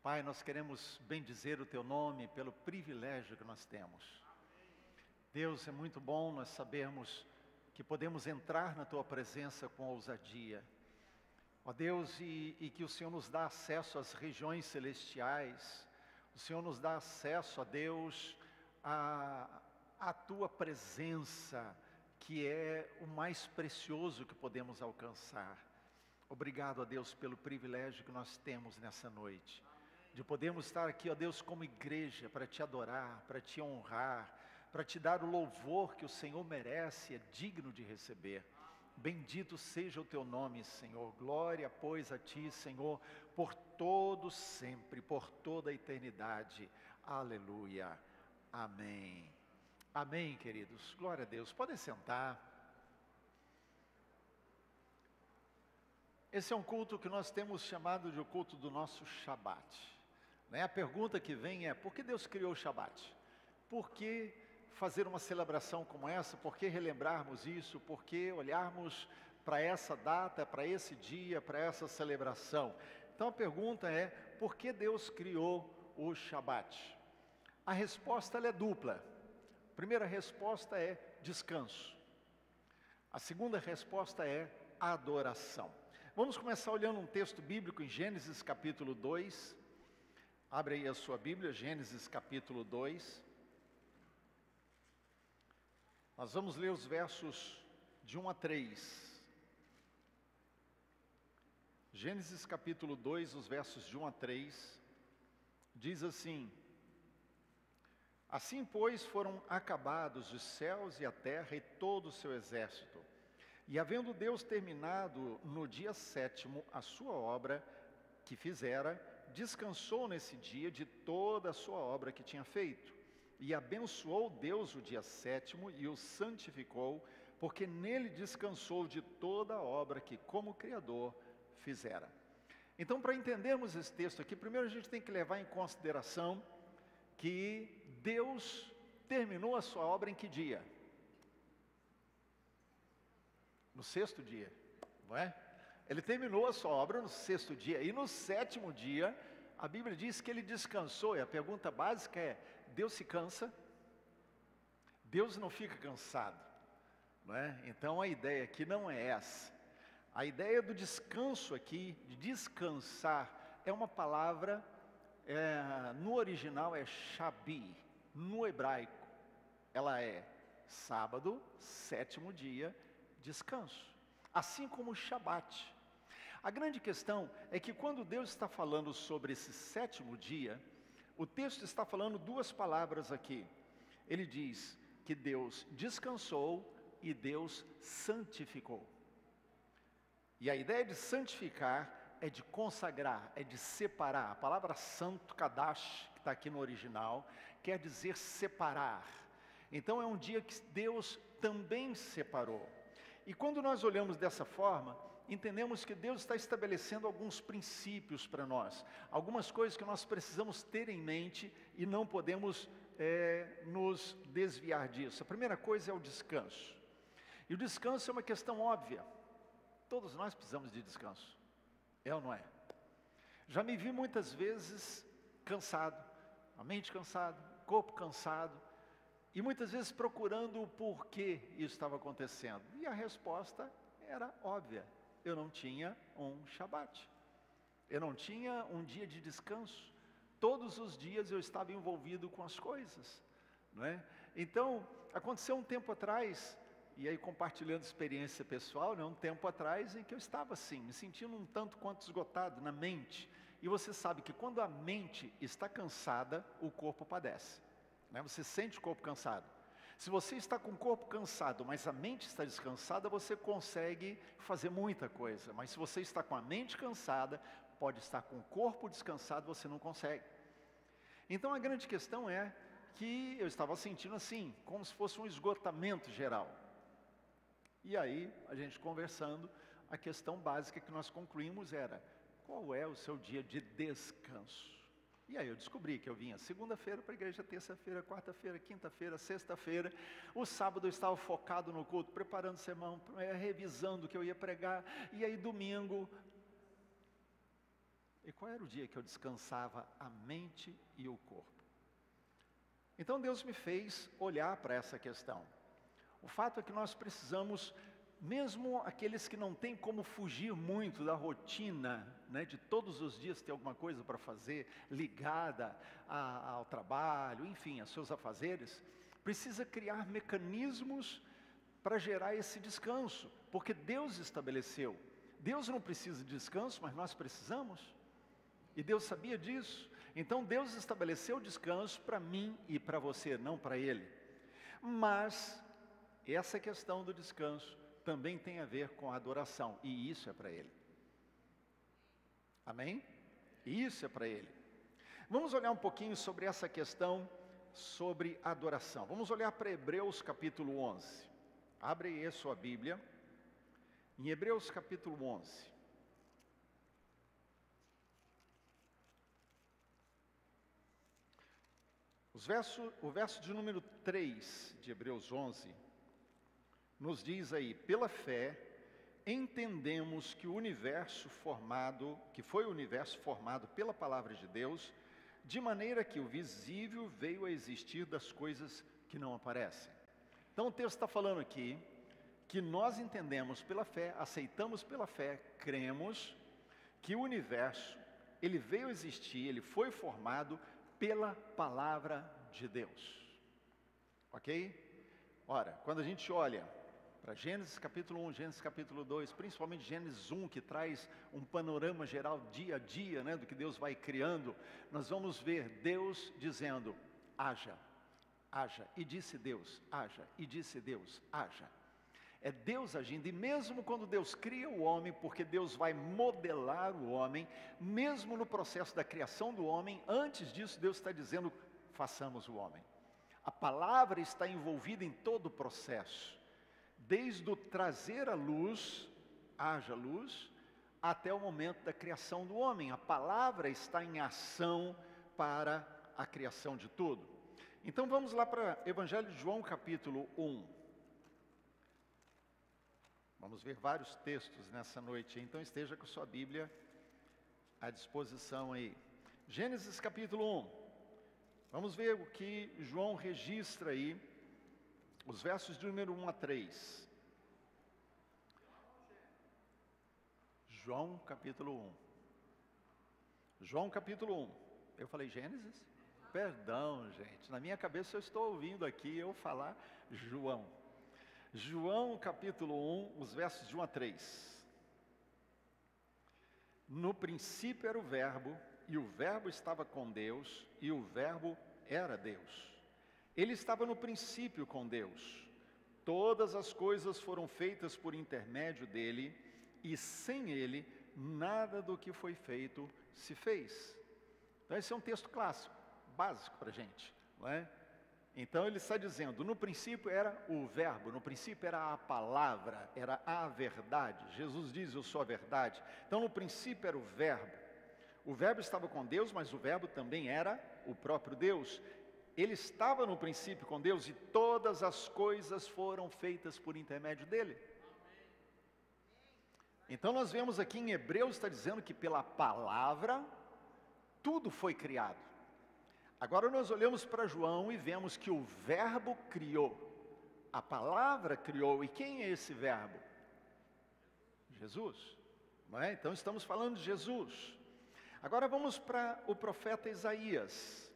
Pai, nós queremos bendizer o Teu nome pelo privilégio que nós temos. Deus, é muito bom nós sabermos que podemos entrar na Tua presença com ousadia. Ó Deus, e que o Senhor nos dá acesso às regiões celestiais, o Senhor nos dá acesso, ó Deus, à Tua presença, que é o mais precioso que podemos alcançar. Obrigado, ó Deus, pelo privilégio que nós temos nessa noite, de podermos estar aqui, ó Deus, como igreja, para Te adorar, para Te honrar, para Te dar o louvor que o Senhor merece, é digno de receber. Bendito seja o Teu nome, Senhor. Glória, pois, a Ti, Senhor, por todo sempre, por toda a eternidade. Aleluia. Amém. Amém, queridos. Glória a Deus. Podem sentar. Esse é um culto que nós temos chamado de o culto do nosso Shabat. A pergunta que vem é: por que Deus criou o Shabat? Por que fazer uma celebração como essa? Por que relembrarmos isso? Por que olharmos para essa data, para esse dia, para essa celebração? Então a pergunta é: por que Deus criou o Shabat? A resposta ela é dupla. A primeira resposta é descanso. A segunda resposta é adoração. Vamos começar olhando um texto bíblico em Gênesis capítulo 2. Abre aí a sua Bíblia, Gênesis capítulo 2. Nós vamos ler os versos de 1 a 3. Gênesis capítulo 2, os versos de 1 a 3. Diz assim: Assim, pois, foram acabados os céus e a terra e todo o seu exército. E havendo Deus terminado no dia 7º a sua obra que fizera, descansou nesse dia de toda a sua obra que tinha feito. E abençoou Deus o dia 7º e o santificou, porque nele descansou de toda a obra que como Criador fizera. Então, para entendermos esse texto aqui, primeiro a gente tem que levar em consideração que Deus terminou a sua obra em que dia? No 6º dia, não é? Ele terminou a sua obra no 6º dia, e no 7º dia, a Bíblia diz que ele descansou, e a pergunta básica é: Deus se cansa? Deus não fica cansado, não é? Então a ideia aqui não é essa. A ideia do descanso aqui, de descansar, é uma palavra, no original é shabi, no hebraico, ela é sábado, 7º dia, descanso, assim como o Shabat. A grande questão é que quando Deus está falando sobre esse 7º dia, o texto está falando duas palavras aqui. Ele diz que Deus descansou e Deus santificou. E a ideia de santificar é de consagrar, é de separar. A palavra santo, kadash, que está aqui no original, quer dizer separar. Então é um dia que Deus também separou. E quando nós olhamos dessa forma, entendemos que Deus está estabelecendo alguns princípios para nós, algumas coisas que nós precisamos ter em mente e não podemos nos desviar disso. A primeira coisa é o descanso. E o descanso é uma questão óbvia. Todos nós precisamos de descanso. É ou não é? Já me vi muitas vezes cansado, a mente cansada, o corpo cansado, e muitas vezes procurando o porquê isso estava acontecendo. E a resposta era óbvia: eu não tinha um Shabat. Eu não tinha um dia de descanso. Todos os dias eu estava envolvido com as coisas, não é? Então, aconteceu um tempo atrás, e aí compartilhando experiência pessoal, um tempo atrás em que eu estava assim, me sentindo um tanto quanto esgotado na mente. E você sabe que quando a mente está cansada, o corpo padece. Você sente o corpo cansado. Se você está com o corpo cansado, mas a mente está descansada, você consegue fazer muita coisa. Mas se você está com a mente cansada, pode estar com o corpo descansado, você não consegue. Então a grande questão é que eu estava sentindo assim, como se fosse um esgotamento geral. E aí, a gente conversando, a questão básica que nós concluímos era: qual é o seu dia de descanso? E aí eu descobri que eu vinha segunda-feira para a igreja, terça-feira, quarta-feira, quinta-feira, sexta-feira. O sábado eu estava focado no culto, preparando o sermão, revisando o que eu ia pregar. E aí domingo, E qual era o dia que eu descansava a mente e o corpo? Então Deus me fez olhar para essa questão. O fato é que nós precisamos, mesmo aqueles que não têm como fugir muito da rotina, né, de todos os dias ter alguma coisa para fazer, ligada ao trabalho, enfim, aos seus afazeres, precisa criar mecanismos para gerar esse descanso, porque Deus estabeleceu. Deus não precisa de descanso, mas nós precisamos. E Deus sabia disso. Então Deus estabeleceu o descanso para mim e para você, não para Ele. Mas essa questão do descanso também tem a ver com a adoração, e isso é para Ele. Amém? E isso é para Ele. Vamos olhar um pouquinho sobre essa questão, sobre adoração. Vamos olhar para Hebreus capítulo 11. Abre aí a sua Bíblia, em Hebreus capítulo 11. O verso de número 3 de Hebreus 11, nos diz aí: pela fé, entendemos que foi o universo formado pela palavra de Deus, de maneira que o visível veio a existir das coisas que não aparecem. Então o texto está falando aqui, que nós entendemos pela fé, aceitamos pela fé, cremos, que o universo, ele veio a existir, ele foi formado pela palavra de Deus, ok? Ora, quando a gente olha para Gênesis capítulo 1, Gênesis capítulo 2, principalmente Gênesis 1, que traz um panorama geral dia a dia, né, do que Deus vai criando, nós vamos ver Deus dizendo, haja, haja, e disse Deus, haja, e disse Deus, haja. É Deus agindo, e mesmo quando Deus cria o homem, porque Deus vai modelar o homem, mesmo no processo da criação do homem, antes disso Deus está dizendo, façamos o homem. A palavra está envolvida em todo o processo, desde o trazer a luz, haja luz, até o momento da criação do homem. A palavra está em ação para a criação de tudo. Então vamos lá para Evangelho de João capítulo 1. Vamos ver vários textos nessa noite, então esteja com sua Bíblia à disposição aí. Gênesis capítulo 1. Vamos ver o que João registra aí, os versos de número 1 a 3. João capítulo 1. João capítulo 1. Eu falei Gênesis? Perdão, gente. Na minha cabeça eu estou ouvindo aqui eu falar João. João capítulo 1, os versos de 1 a 3. No princípio era o verbo, e o verbo estava com Deus, e o verbo era Deus. Ele estava no princípio com Deus. Todas as coisas foram feitas por intermédio dele, e sem ele, nada do que foi feito se fez. Então esse é um texto clássico, básico para a gente, não é? Então ele está dizendo, no princípio era o verbo, no princípio era a palavra, era a verdade. Jesus diz, eu sou a verdade. Então no princípio era o verbo estava com Deus, mas o verbo também era o próprio Deus. Ele estava no princípio com Deus e todas as coisas foram feitas por intermédio dele. Então nós vemos aqui em Hebreus, está dizendo que pela palavra, tudo foi criado. Agora nós olhamos para João e vemos que o verbo criou, a palavra criou, e quem é esse verbo? Jesus, não é? Então estamos falando de Jesus. Agora vamos para o profeta Isaías,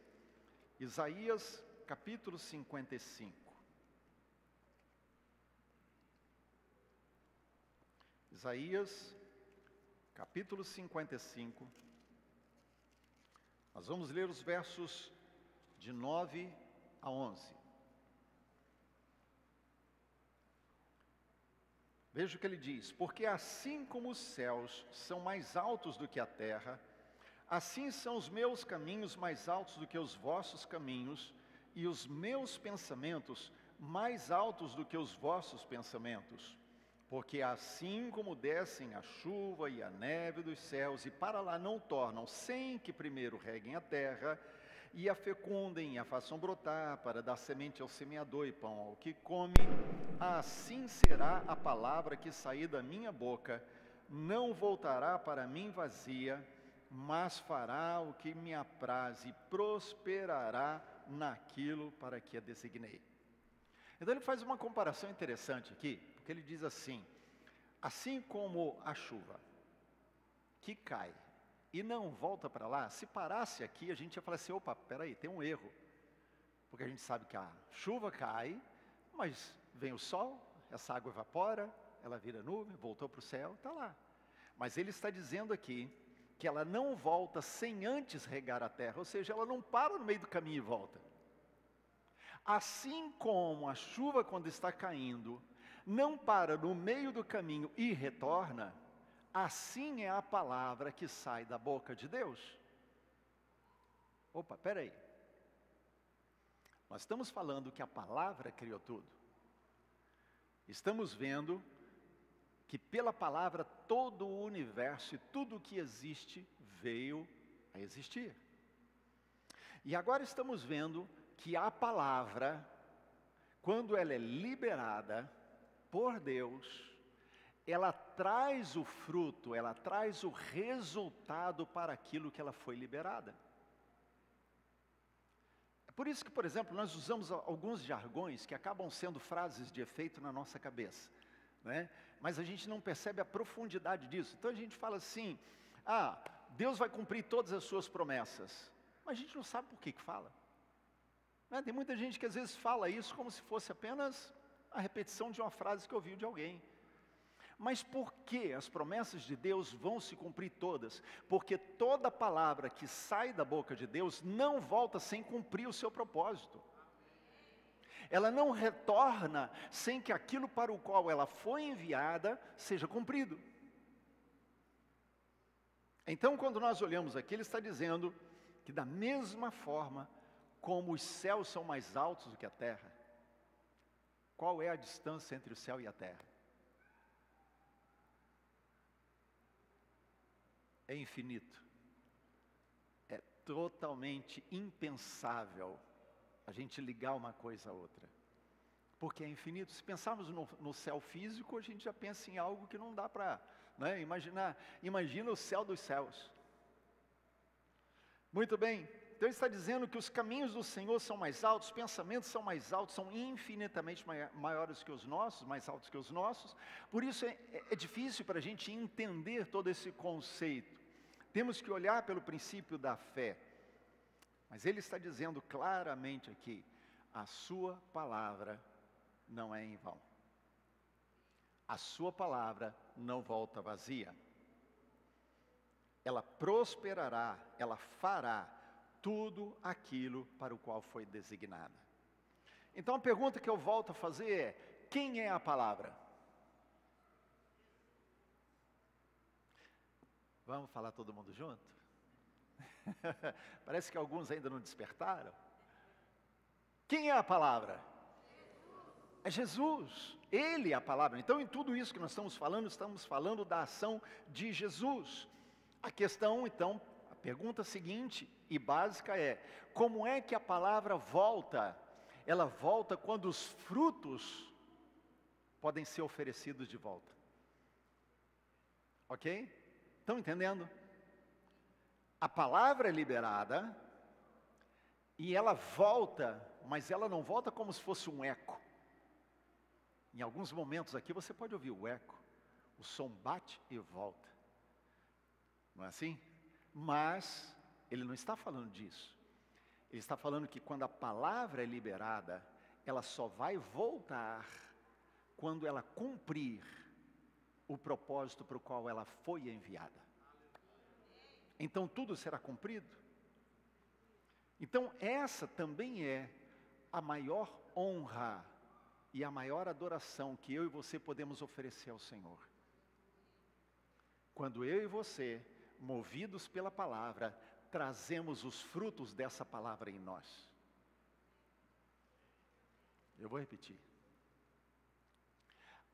Isaías capítulo 55. Isaías capítulo 55, nós vamos ler os versos de 9 a 11. Veja o que ele diz: porque assim como os céus são mais altos do que a terra, assim são os meus caminhos mais altos do que os vossos caminhos, e os meus pensamentos mais altos do que os vossos pensamentos. Porque assim como descem a chuva e a neve dos céus, e para lá não tornam, sem que primeiro reguem a terra, e a fecundem, e a façam brotar, para dar semente ao semeador e pão ao que come, assim será a palavra que sair da minha boca, não voltará para mim vazia, mas fará o que me apraz e prosperará naquilo para que a designei. Então ele faz uma comparação interessante aqui, porque ele diz assim: assim como a chuva que cai e não volta para lá, se parasse aqui a gente ia falar assim, opa, peraí, tem um erro. Porque a gente sabe que a chuva cai, mas vem o sol, essa água evapora, ela vira nuvem, voltou para o céu, está lá. Mas ele está dizendo aqui que ela não volta sem antes regar a terra, ou seja, ela não para no meio do caminho e volta. Assim como a chuva quando está caindo, não para no meio do caminho e retorna, assim é a palavra que sai da boca de Deus. Opa, peraí. Nós estamos falando que a palavra criou tudo. Estamos vendo que pela palavra todo o universo e tudo o que existe veio a existir. E agora estamos vendo que a palavra, quando ela é liberada por Deus, ela traz o fruto, ela traz o resultado para aquilo que ela foi liberada. É por isso que, por exemplo, nós usamos alguns jargões que acabam sendo frases de efeito na nossa cabeça, né? Mas a gente não percebe a profundidade disso. Então a gente fala assim, Deus vai cumprir todas as suas promessas, mas a gente não sabe por que fala. Né? Tem muita gente que às vezes fala isso como se fosse apenas a repetição de uma frase que ouviu de alguém. Mas por que as promessas de Deus vão se cumprir todas? Porque toda palavra que sai da boca de Deus não volta sem cumprir o seu propósito. Ela não retorna sem que aquilo para o qual ela foi enviada seja cumprido. Então, quando nós olhamos aqui, ele está dizendo que da mesma forma como os céus são mais altos do que a terra, qual é a distância entre o céu e a terra? É infinito. É totalmente impensável a gente ligar uma coisa a outra. Porque é infinito. Se pensarmos no céu físico, a gente já pensa em algo que não dá para, né, imaginar. Imagina o céu dos céus. Muito bem. Então ele está dizendo que os caminhos do Senhor são mais altos, os pensamentos são mais altos, são infinitamente maiores que os nossos, mais altos que os nossos. Por isso é difícil para a gente entender todo esse conceito. Temos que olhar pelo princípio da fé. Mas ele está dizendo claramente aqui, a sua palavra não é em vão. A sua palavra não volta vazia. Ela prosperará, ela fará tudo aquilo para o qual foi designada. Então a pergunta que eu volto a fazer é, quem é a palavra? Vamos falar todo mundo junto? Parece que alguns ainda não despertaram. Quem é a palavra? É Jesus. Ele é a palavra. Então, em tudo isso que nós estamos falando da ação de Jesus. A questão, então, a pergunta seguinte e básica é, como é que a palavra volta? Ela volta quando os frutos podem ser oferecidos de volta. Ok? Estão entendendo? A palavra é liberada e ela volta, mas ela não volta como se fosse um eco. Em alguns momentos aqui você pode ouvir o eco, o som bate e volta. Não é assim? Mas ele não está falando disso. Ele está falando que quando a palavra é liberada, ela só vai voltar quando ela cumprir o propósito para o qual ela foi enviada. Então tudo será cumprido. Então essa também é a maior honra e a maior adoração que eu e você podemos oferecer ao Senhor. Quando eu e você, movidos pela palavra, trazemos os frutos dessa palavra em nós. Eu vou repetir.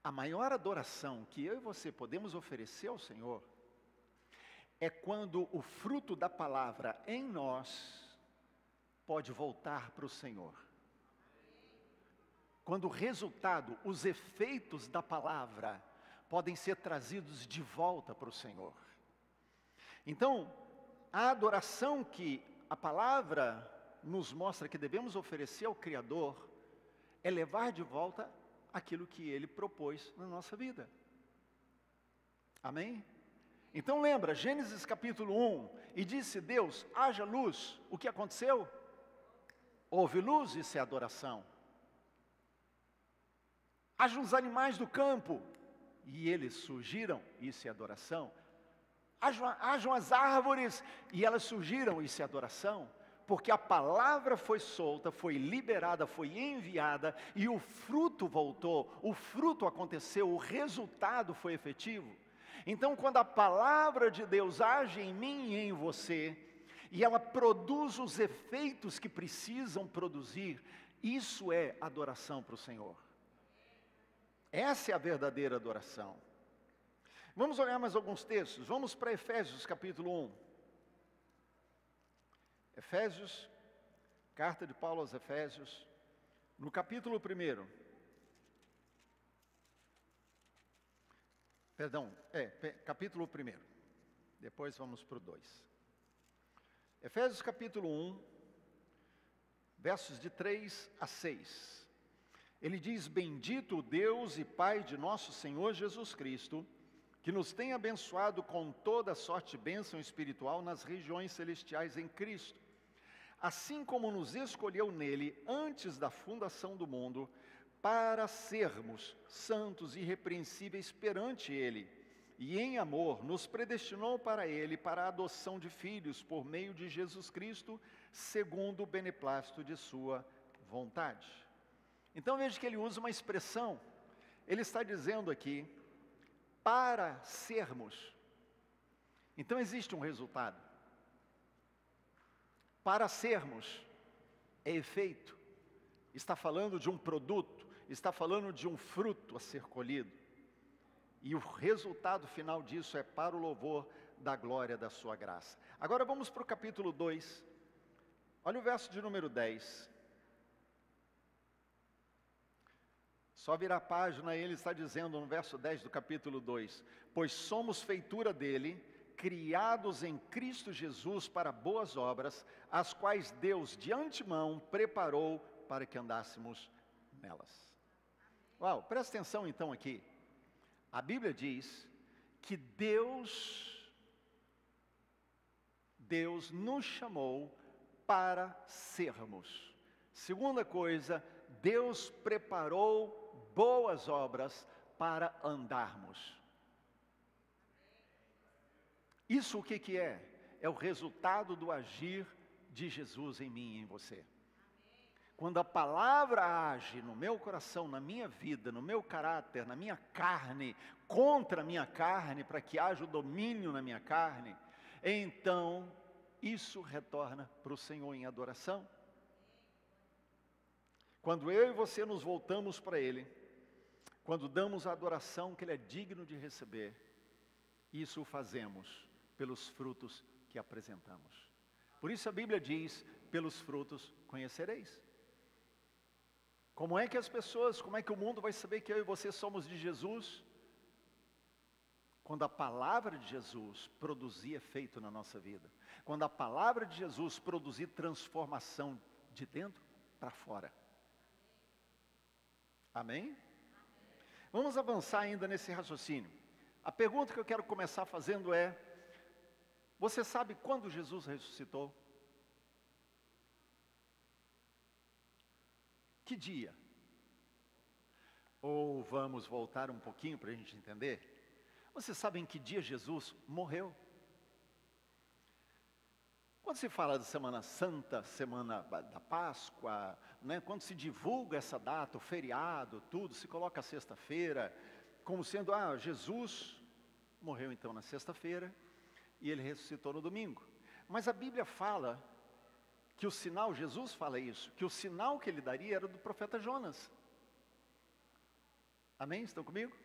A maior adoração que eu e você podemos oferecer ao Senhor é quando o fruto da palavra em nós pode voltar para o Senhor. Quando o resultado, os efeitos da palavra podem ser trazidos de volta para o Senhor. Então, A adoração que a palavra nos mostra que devemos oferecer ao Criador é levar de volta aquilo que Ele propôs na nossa vida. Amém? Então lembra, Gênesis capítulo 1, e disse Deus, haja luz. O que aconteceu? Houve luz, isso é adoração. Haja os animais do campo, e eles surgiram, isso é adoração. Hajam as árvores, e elas surgiram, isso é adoração. Porque a palavra foi solta, foi liberada, foi enviada, e o fruto voltou, o fruto aconteceu, o resultado foi efetivo. Então, quando a palavra de Deus age em mim e em você, e ela produz os efeitos que precisam produzir, isso é adoração para o Senhor. Essa é a verdadeira adoração. Vamos olhar mais alguns textos. Vamos para Efésios capítulo 1. Efésios, carta de Paulo aos Efésios, no capítulo 1. Capítulo 1. Depois vamos para o 2. Efésios capítulo 1, versos de 3 a 6. Ele diz, bendito o Deus e Pai de nosso Senhor Jesus Cristo, que nos tem abençoado com toda sorte de bênção espiritual nas regiões celestiais em Cristo, assim como nos escolheu nele antes da fundação do mundo, para sermos santos e irrepreensíveis perante ele, e em amor nos predestinou para ele, para a adoção de filhos por meio de Jesus Cristo, segundo o beneplácito de sua vontade. Então veja que ele usa uma expressão, ele está dizendo aqui, para sermos. Então existe um resultado. Para sermos é efeito. Está falando de um produto, está falando de um fruto a ser colhido. E o resultado final disso é para o louvor da glória da sua graça. Agora vamos para o capítulo 2. Olha o verso de número 10. Só virar a página e ele está dizendo no verso 10 do capítulo 2: pois somos feitura dele, criados em Cristo Jesus para boas obras, as quais Deus de antemão preparou para que andássemos nelas. Uau, presta atenção então aqui. A Bíblia diz que Deus nos chamou para sermos. Segunda coisa, Deus preparou boas obras para andarmos. Isso o que é? É o resultado do agir de Jesus em mim e em você. Quando a palavra age no meu coração, na minha vida, no meu caráter, na minha carne, contra a minha carne, para que haja o domínio na minha carne, então isso retorna para o Senhor em adoração. Quando eu e você nos voltamos para Ele, quando damos a adoração que Ele é digno de receber, isso o fazemos pelos frutos que apresentamos. Por isso a Bíblia diz, pelos frutos conhecereis. Como é que como é que o mundo vai saber que eu e você somos de Jesus? Quando a palavra de Jesus produzir efeito na nossa vida. Quando a palavra de Jesus produzir transformação de dentro para fora. Amém? Vamos avançar ainda nesse raciocínio. A pergunta que eu quero começar fazendo é: você sabe quando Jesus ressuscitou? Que dia? Ou vamos voltar um pouquinho para a gente entender? Você sabe em que dia Jesus morreu? Quando se fala de Semana Santa, Semana da Páscoa, né, quando se divulga essa data, o feriado, tudo, se coloca a sexta-feira, como sendo, Jesus morreu então na sexta-feira e ele ressuscitou no domingo. Mas a Bíblia fala que o sinal, Jesus fala isso, que o sinal que ele daria era do profeta Jonas. Amém? Estão comigo?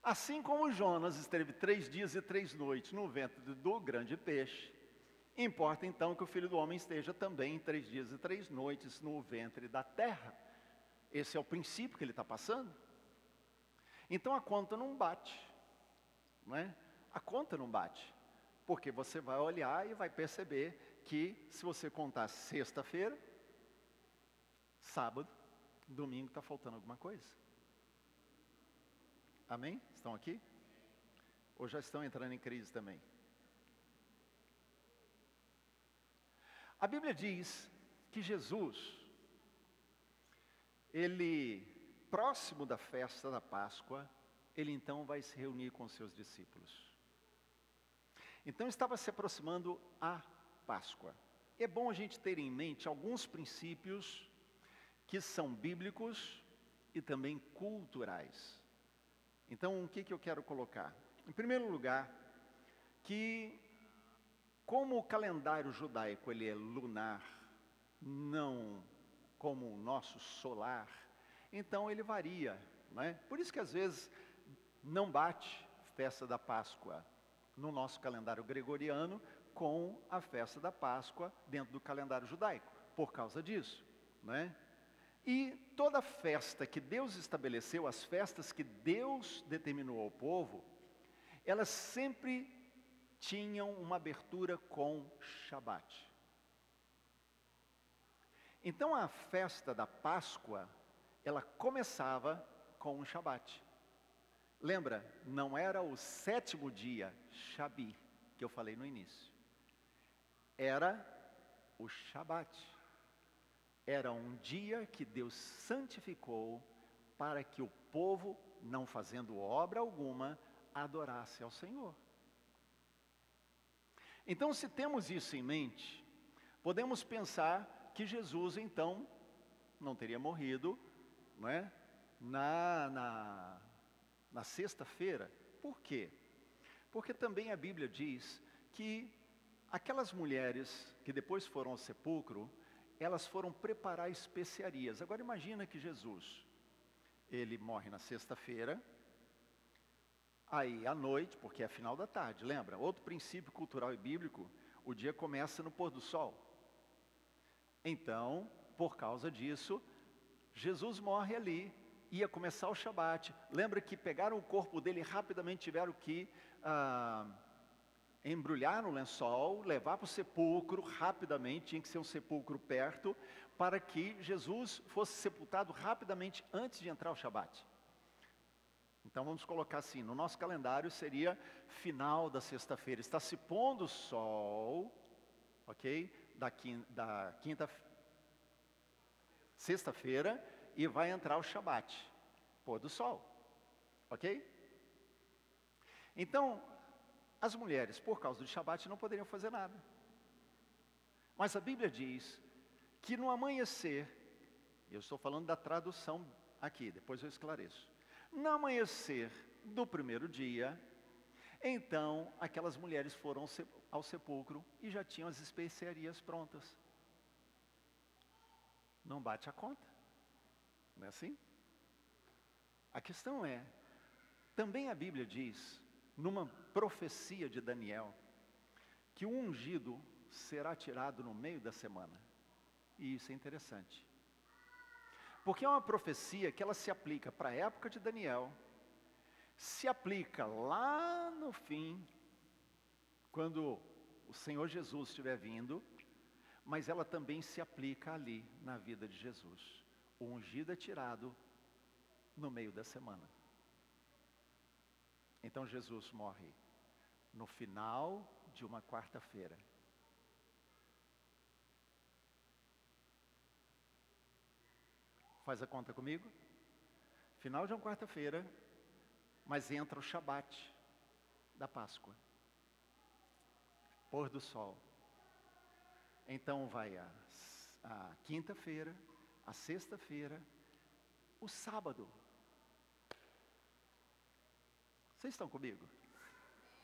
Assim como Jonas esteve 3 dias e 3 noites no ventre do grande peixe, importa então que o Filho do Homem esteja também 3 dias e 3 noites no ventre da terra. Esse é o princípio que ele está passando. Então a conta não bate, não é? A conta não bate. Porque você vai olhar e vai perceber que se você contar sexta-feira, sábado, domingo está faltando alguma coisa. Amém? Estão aqui? Ou já estão entrando em crise também? A Bíblia diz que Jesus, ele, próximo da festa da Páscoa, ele então vai se reunir com os seus discípulos. Então estava se aproximando a Páscoa. É bom a gente ter em mente alguns princípios que são bíblicos e também culturais. Então, o que eu quero colocar? Em primeiro lugar, que como o calendário judaico ele é lunar, não como o nosso solar, então ele varia, não é? Por isso que às vezes não bate festa da Páscoa no nosso calendário gregoriano com a festa da Páscoa dentro do calendário judaico, por causa disso, não é? E toda festa que Deus estabeleceu, as festas que Deus determinou ao povo, elas sempre tinham uma abertura com Shabat. Então a festa da Páscoa, ela começava com o Shabat. Lembra, não era o 7º dia, Shabi, que eu falei no início. Era o Shabat. Era um dia que Deus santificou para que o povo, não fazendo obra alguma, adorasse ao Senhor. Então, se temos isso em mente, podemos pensar que Jesus, então, não teria morrido, não é? Na sexta-feira. Por quê? Porque também a Bíblia diz que aquelas mulheres que depois foram ao sepulcro, elas foram preparar especiarias. Agora imagina que Jesus, ele morre na sexta-feira, aí à noite, porque é final da tarde, lembra? Outro princípio cultural e bíblico, o dia começa no pôr do sol. Então, por causa disso, Jesus morre ali, ia começar o Shabat. Lembra que pegaram o corpo dele e rapidamente tiveram que embrulhar no lençol, levar para o sepulcro rapidamente, tinha que ser um sepulcro perto, para que Jesus fosse sepultado rapidamente antes de entrar o Shabat. Então vamos colocar assim, no nosso calendário seria final da sexta-feira, está se pondo o sol, ok? Da sexta-feira, e vai entrar o Shabat, pôr do sol, ok? Então, as mulheres, por causa do Shabat, não poderiam fazer nada. Mas a Bíblia diz que no amanhecer, eu estou falando da tradução aqui, depois eu esclareço. No amanhecer do primeiro dia, então aquelas mulheres foram ao sepulcro e já tinham as especiarias prontas. Não bate a conta, não é assim? A questão é, também a Bíblia diz, numa profecia de Daniel, que o ungido será tirado no meio da semana. E isso é interessante. Porque é uma profecia que ela se aplica para a época de Daniel, se aplica lá no fim, quando o Senhor Jesus estiver vindo, mas ela também se aplica ali na vida de Jesus. O ungido é tirado no meio da semana. Então Jesus morre no final de uma quarta-feira. Faz a conta comigo? Final de uma quarta-feira, mas entra o Shabat da Páscoa. Pôr do sol. Então vai a quinta-feira, a sexta-feira, o sábado. Vocês estão comigo?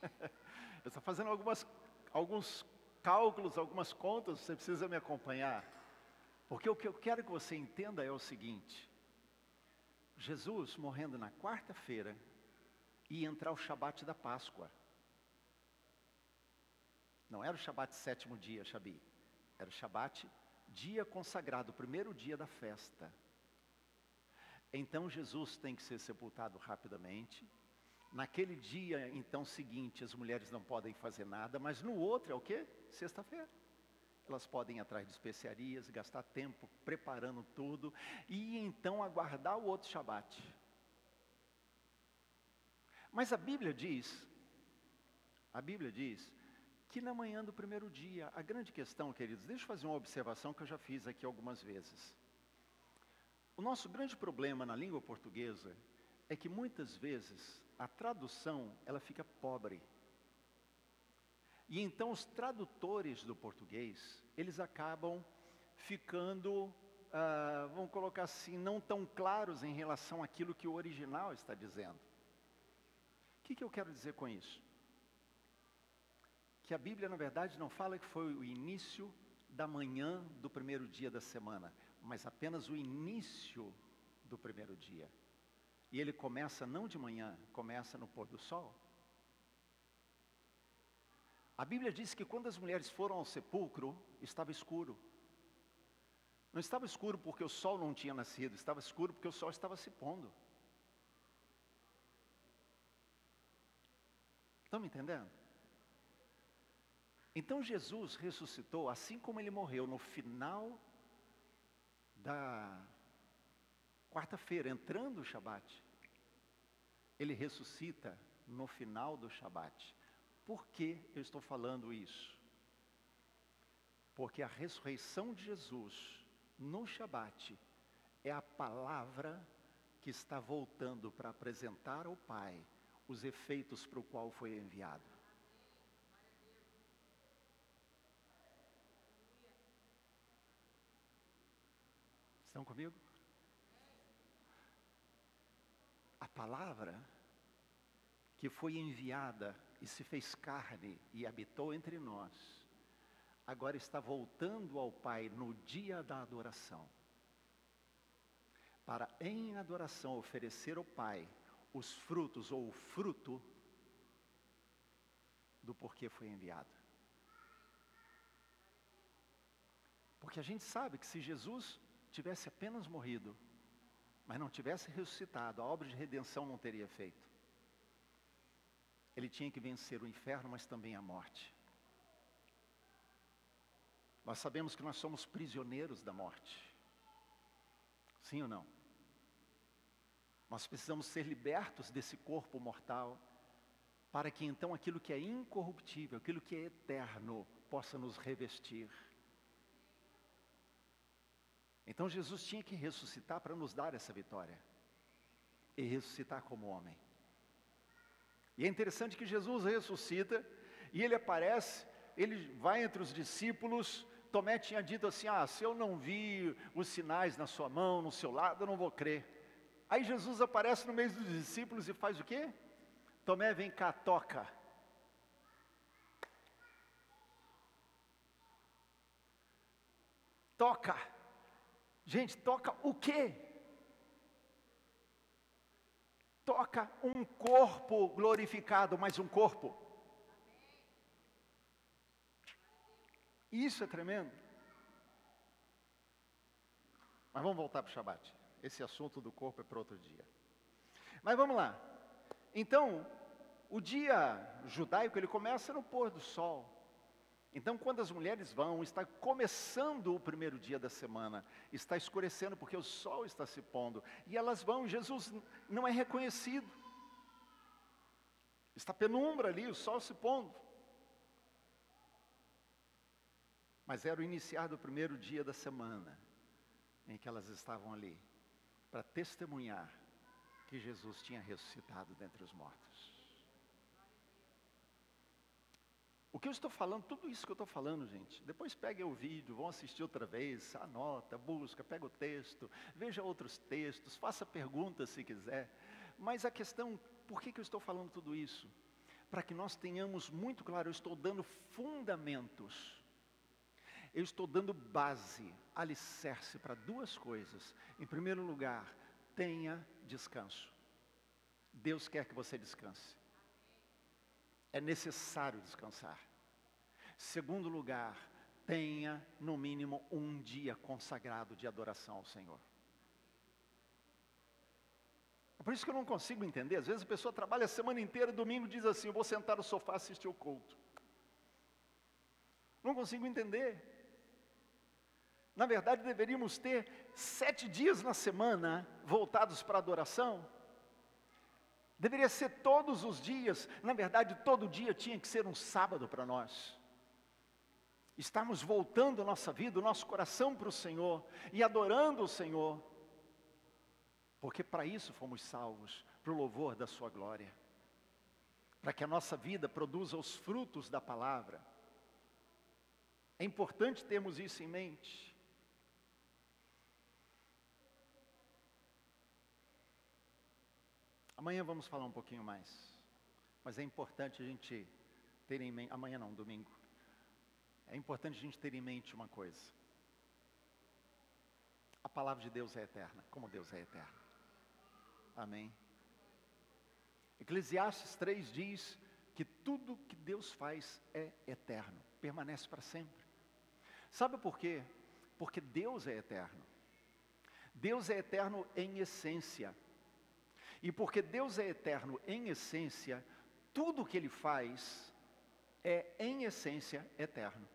Eu estou fazendo alguns cálculos, algumas contas, você precisa me acompanhar. Porque o que eu quero que você entenda é o seguinte: Jesus morrendo na quarta-feira ia entrar o Shabat da Páscoa. Não era o Shabat 7º dia, Shabi. Era o Shabat, dia consagrado, o primeiro dia da festa. Então Jesus tem que ser sepultado rapidamente. Naquele dia, então, seguinte, as mulheres não podem fazer nada, mas no outro é o quê? Sexta-feira. Elas podem ir atrás de especiarias, gastar tempo preparando tudo, e então aguardar o outro Shabat. Mas a Bíblia diz que na manhã do primeiro dia, a grande questão, queridos, deixa eu fazer uma observação que eu já fiz aqui algumas vezes. O nosso grande problema na língua portuguesa é que muitas vezes a tradução, ela fica pobre. E então os tradutores do português, eles acabam ficando, vamos colocar assim, não tão claros em relação àquilo que o original está dizendo. O que eu quero dizer com isso? Que a Bíblia, na verdade, não fala que foi o início da manhã do primeiro dia da semana, mas apenas o início do primeiro dia. E ele começa não de manhã, começa no pôr do sol. A Bíblia diz que quando as mulheres foram ao sepulcro, estava escuro. Não estava escuro porque o sol não tinha nascido, estava escuro porque o sol estava se pondo. Estão me entendendo? Então Jesus ressuscitou, assim como ele morreu no final da quarta-feira, entrando o Shabat, ele ressuscita no final do Shabat. Por que eu estou falando isso? Porque a ressurreição de Jesus no Shabat é a palavra que está voltando para apresentar ao Pai os efeitos para o qual foi enviado. Estão comigo? A palavra que foi enviada e se fez carne e habitou entre nós, agora está voltando ao Pai no dia da adoração, para em adoração oferecer ao Pai os frutos ou o fruto do porquê foi enviado. Porque a gente sabe que se Jesus tivesse apenas morrido, mas não tivesse ressuscitado, a obra de redenção não teria feito. Ele tinha que vencer o inferno, mas também a morte. Nós sabemos que nós somos prisioneiros da morte. Sim ou não? Nós precisamos ser libertos desse corpo mortal, para que então aquilo que é incorruptível, aquilo que é eterno, possa nos revestir. Então Jesus tinha que ressuscitar para nos dar essa vitória. E ressuscitar como homem. E é interessante que Jesus ressuscita, e ele aparece, ele vai entre os discípulos. Tomé tinha dito assim, se eu não vi os sinais na sua mão, no seu lado, eu não vou crer. Aí Jesus aparece no meio dos discípulos e faz o quê? Tomé, vem cá, toca. Toca. Gente, toca o quê? Toca um corpo glorificado, mas um corpo. Isso é tremendo. Mas vamos voltar para o Shabat. Esse assunto do corpo é para outro dia. Mas vamos lá. Então, o dia judaico, ele começa no pôr do sol. Então, quando as mulheres vão, está começando o primeiro dia da semana, está escurecendo porque o sol está se pondo, e elas vão, Jesus não é reconhecido. Está penumbra ali, o sol se pondo. Mas era o iniciar do primeiro dia da semana, em que elas estavam ali, para testemunhar que Jesus tinha ressuscitado dentre os mortos. O que eu estou falando, tudo isso que eu estou falando, gente, depois peguem o vídeo, vão assistir outra vez, anota, busca, pega o texto, veja outros textos, faça perguntas se quiser. Mas a questão, por que eu estou falando tudo isso? Para que nós tenhamos muito claro, eu estou dando fundamentos, eu estou dando base, alicerce para duas coisas. Em primeiro lugar, tenha descanso. Deus quer que você descanse. É necessário descansar. Segundo lugar, tenha no mínimo um dia consagrado de adoração ao Senhor. Por isso que eu não consigo entender. Às vezes a pessoa trabalha a semana inteira, domingo diz assim, eu vou sentar no sofá assistir o culto. Não consigo entender. Na verdade, deveríamos ter 7 dias na semana voltados para a adoração. Deveria ser todos os dias. Na verdade, todo dia tinha que ser um sábado para nós. Estamos voltando a nossa vida, o nosso coração para o Senhor e adorando o Senhor. Porque para isso fomos salvos, para o louvor da sua glória. Para que a nossa vida produza os frutos da palavra. É importante termos isso em mente. Amanhã vamos falar um pouquinho mais. Mas é importante a gente ter em mente, amanhã não, domingo. É importante a gente ter em mente uma coisa. A palavra de Deus é eterna, como Deus é eterno. Amém. Eclesiastes 3 diz que tudo que Deus faz é eterno, permanece para sempre. Sabe por quê? Porque Deus é eterno. Deus é eterno em essência. E porque Deus é eterno em essência, tudo que Ele faz é, em essência, eterno.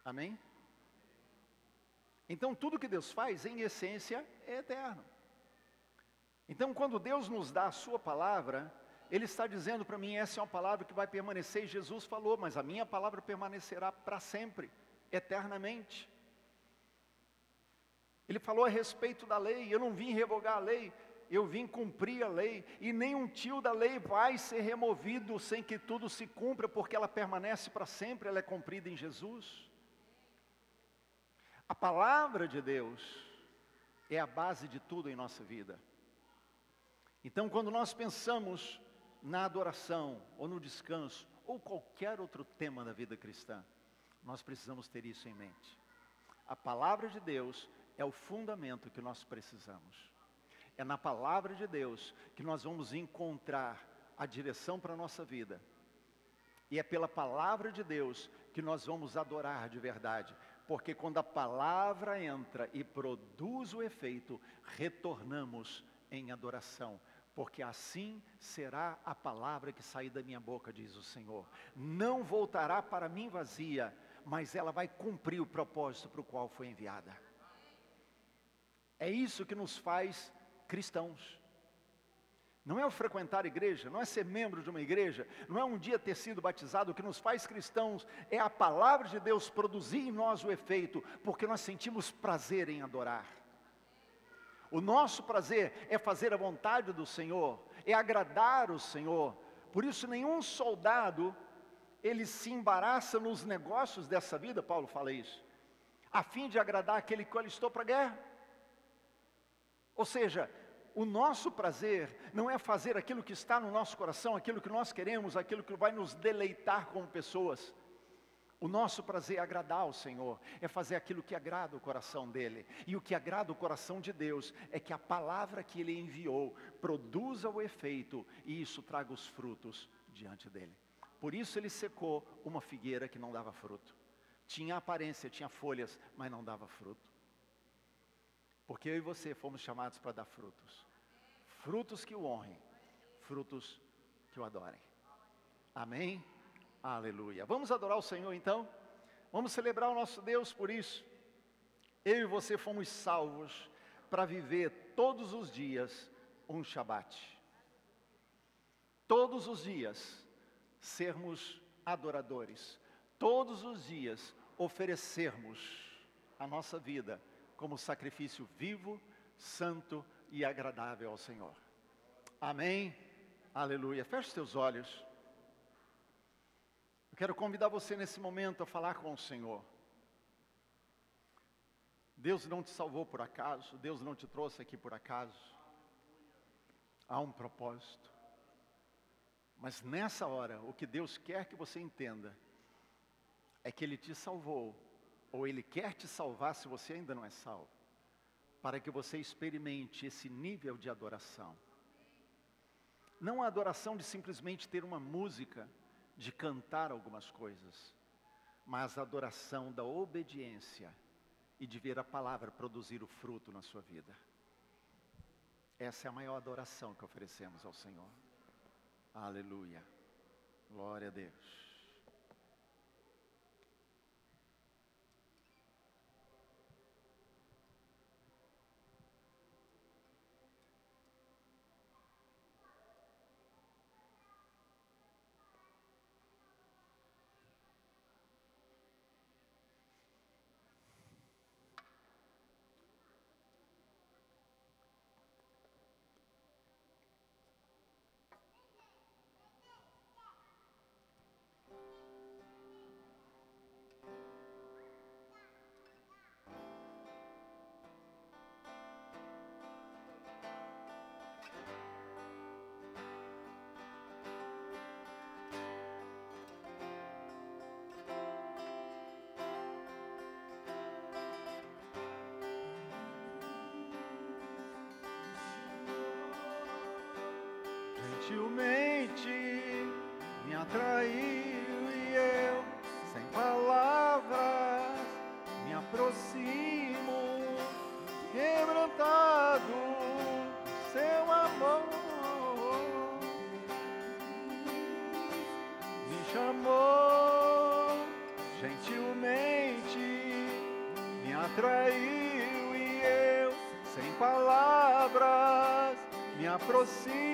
Amém? Então, tudo que Deus faz, em essência, é eterno. Então, quando Deus nos dá a sua palavra, Ele está dizendo para mim, essa é uma palavra que vai permanecer, e Jesus falou, mas a minha palavra permanecerá para sempre, eternamente. Ele falou a respeito da lei, eu não vim revogar a lei, eu vim cumprir a lei, e nenhum tio da lei vai ser removido sem que tudo se cumpra, porque ela permanece para sempre, ela é cumprida em Jesus. A palavra de Deus é a base de tudo em nossa vida. Então, quando nós pensamos na adoração, ou no descanso, ou qualquer outro tema da vida cristã, nós precisamos ter isso em mente. A palavra de Deus é o fundamento que nós precisamos. É na palavra de Deus que nós vamos encontrar a direção para a nossa vida. E é pela palavra de Deus que nós vamos adorar de verdade. Porque quando a palavra entra e produz o efeito, retornamos em adoração. Porque assim será a palavra que sair da minha boca, diz o Senhor. Não voltará para mim vazia, mas ela vai cumprir o propósito para o qual foi enviada. É isso que nos faz cristãos. Não é o frequentar a igreja, não é ser membro de uma igreja, não é um dia ter sido batizado. O que nos faz cristãos é a palavra de Deus produzir em nós o efeito, porque nós sentimos prazer em adorar. O nosso prazer é fazer a vontade do Senhor, é agradar o Senhor. Por isso nenhum soldado, ele se embaraça nos negócios dessa vida, Paulo fala isso, a fim de agradar aquele que alistou para a guerra. Ou seja, o nosso prazer não é fazer aquilo que está no nosso coração, aquilo que nós queremos, aquilo que vai nos deleitar como pessoas. O nosso prazer é agradar ao Senhor, é fazer aquilo que agrada o coração dEle. E o que agrada o coração de Deus é que a palavra que Ele enviou produza o efeito e isso traga os frutos diante dEle. Por isso Ele secou uma figueira que não dava fruto. Tinha aparência, tinha folhas, mas não dava fruto. Porque eu e você fomos chamados para dar frutos. Frutos que o honrem, frutos que o adorem. Amém? Aleluia. Vamos adorar o Senhor então? Vamos celebrar o nosso Deus por isso. Eu e você fomos salvos para viver todos os dias um Shabat. Todos os dias sermos adoradores. Todos os dias oferecermos a nossa vida como sacrifício vivo, santo e agradável ao Senhor. Amém? Aleluia. Feche os teus olhos. Eu quero convidar você nesse momento a falar com o Senhor. Deus não te salvou por acaso, Deus não te trouxe aqui por acaso. Há um propósito. Mas nessa hora, o que Deus quer que você entenda é que Ele te salvou, ou Ele quer te salvar se você ainda não é salvo, para que você experimente esse nível de adoração. Não a adoração de simplesmente ter uma música, de cantar algumas coisas, mas a adoração da obediência e de ver a palavra produzir o fruto na sua vida. Essa é a maior adoração que oferecemos ao Senhor. Aleluia. Glória a Deus. Gentilmente me atraiu e eu, sem palavras, me aproximo, quebrantado do seu amor. Me chamou, gentilmente me atraiu e eu, sem palavras, me aproximo.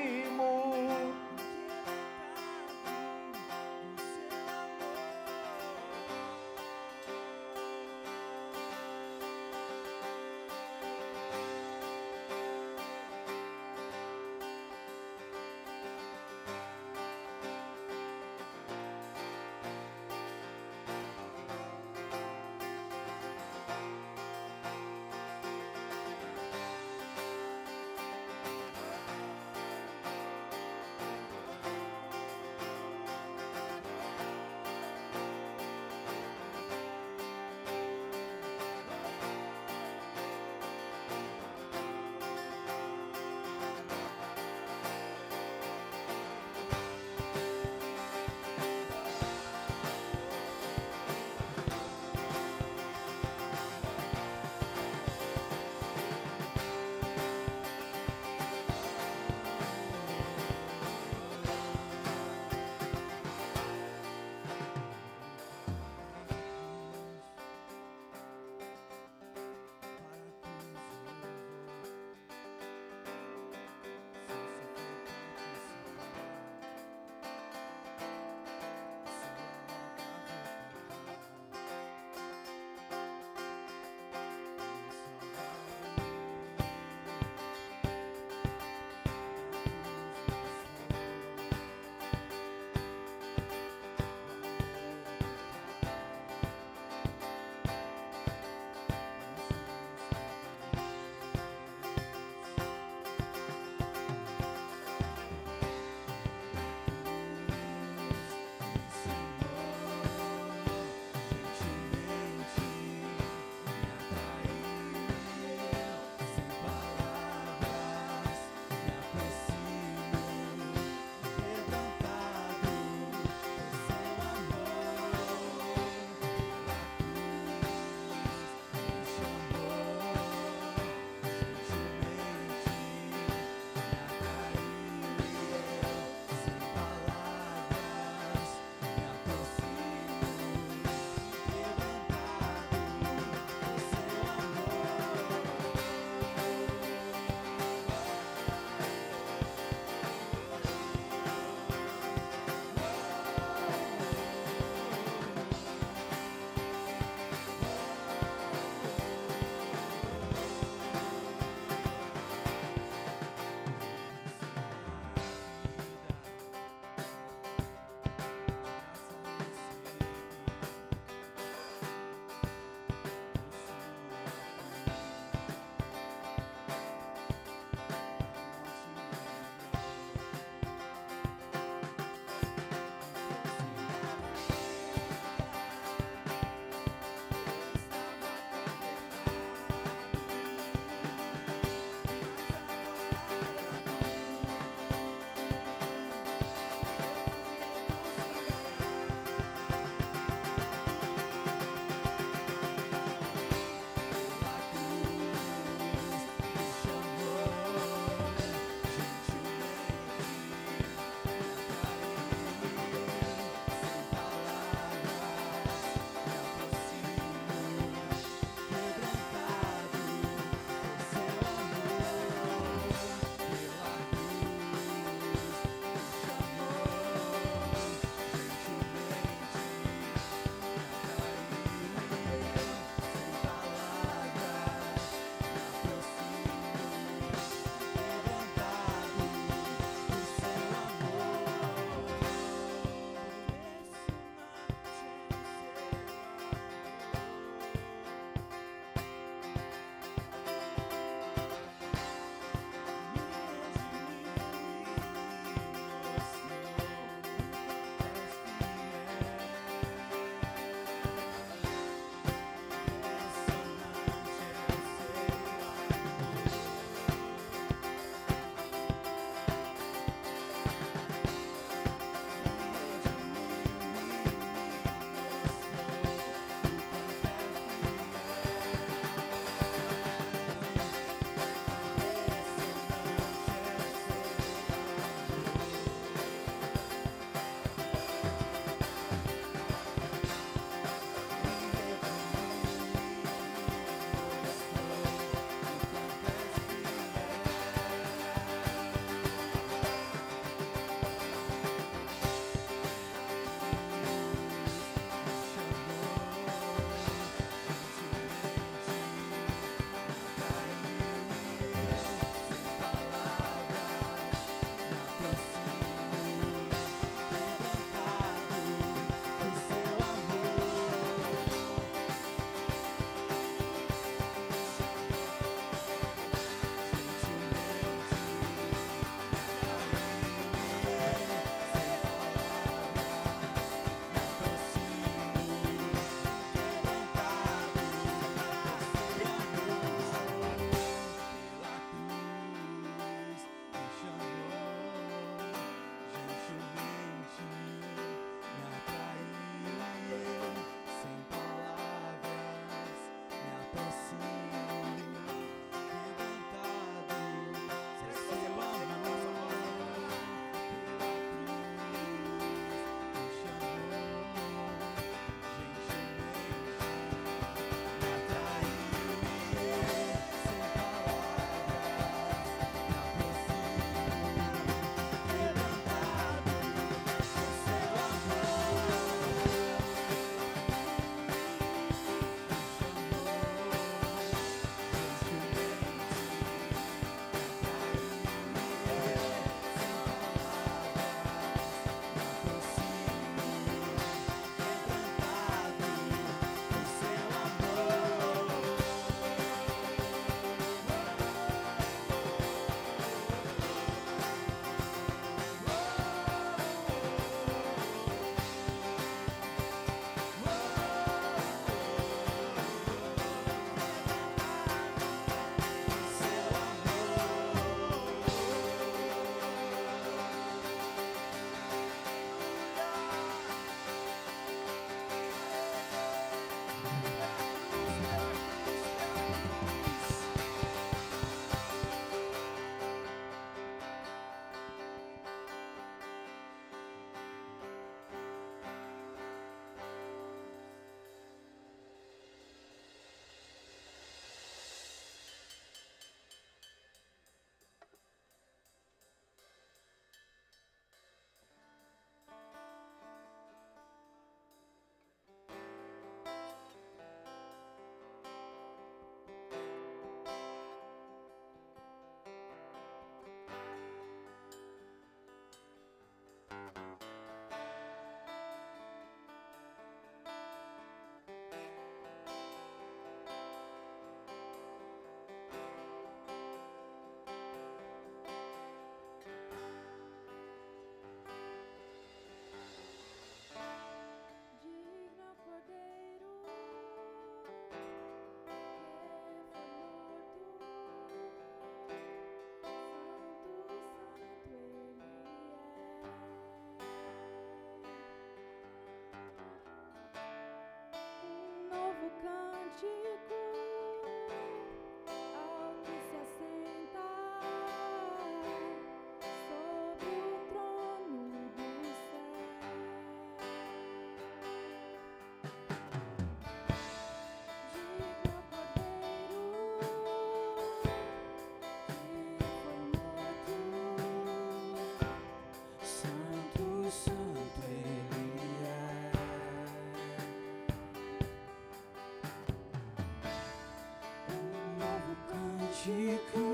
fico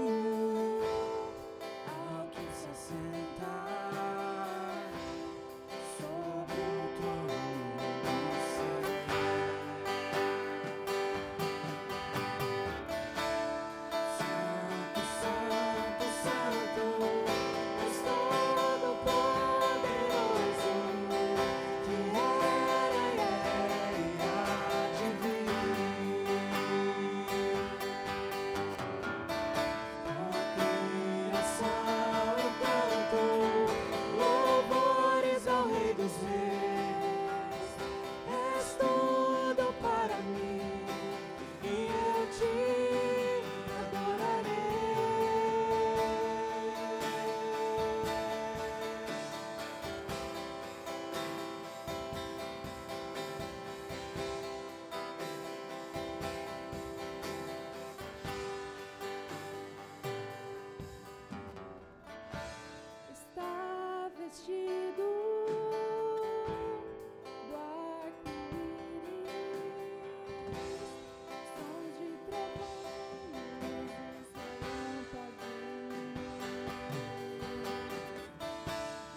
ao que se assenta sobre o trono do céu. Santo, Santo, Santo, Deus Todo-Poderoso, que era e há de vir. Com a criação eu canto louvores ao Rei dos Reis. És tudo para mim e eu te adorarei. Está vestido do arco-íris, sons de trovões,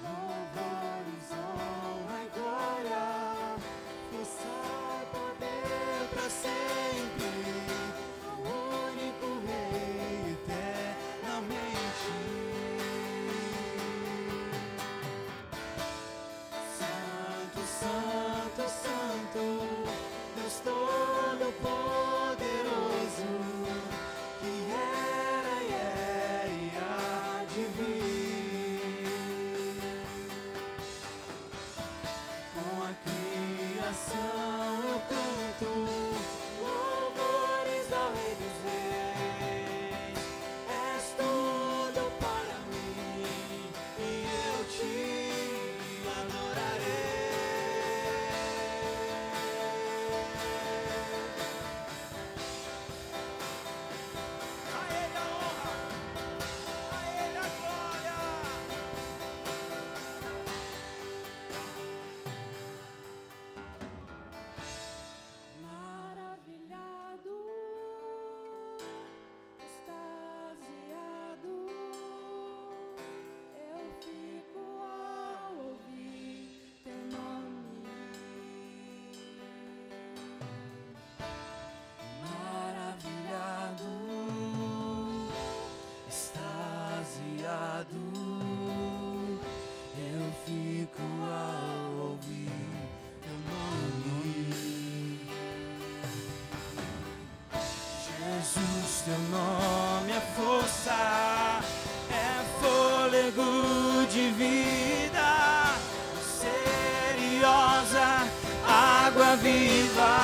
louvores, honra e glória, força e poder pra sempre, ao único Rei eternamente. Santo, Santo, Santo, Deus Todo-Poderoso, que era e há de vir. Com a criação eu canto louvores ao Rei dos Reis. És tudo para mim e eu te adorarei. A Ele a honra, a Ele a glória. Maravilhado, extasiado, eu fico ao ouvir teu nome. Maravilhado, extasiado, eu fico ao ouvir teu nome. Jesus, teu nome é força, é fôlego de vida, misteriosa água viva.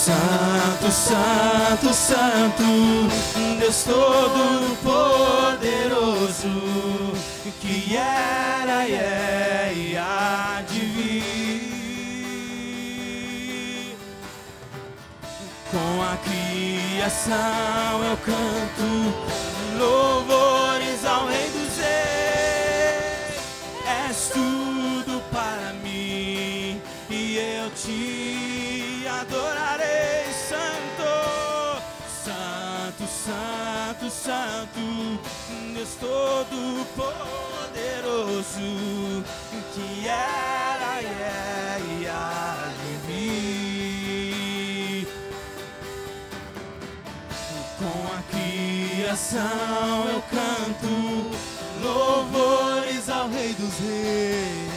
Santo, Santo, Santo, Deus Todo-Poderoso, que era e há de vir. Com a criação eu canto louvores ao Rei dos Reis. És tudo para mim e eu te adorarei. Santo, Santo, Santo, Santo, Deus Todo-Poderoso, que era e há de vir. Com a criação eu canto louvores ao Rei dos Reis.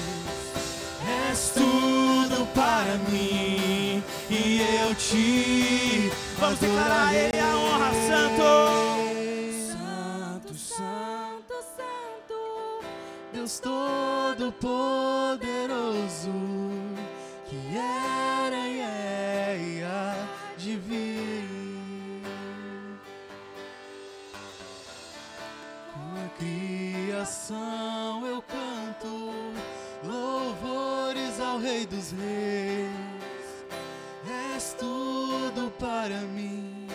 És tudo para mim e eu te vamos declarar a Ele a honra. Santo, Santo, Santo, Santo, Deus todo Todo-Poderoso, que era e é e há de vir. Com a criação eu canto louvores ao Rei dos Reis. És tudo para mim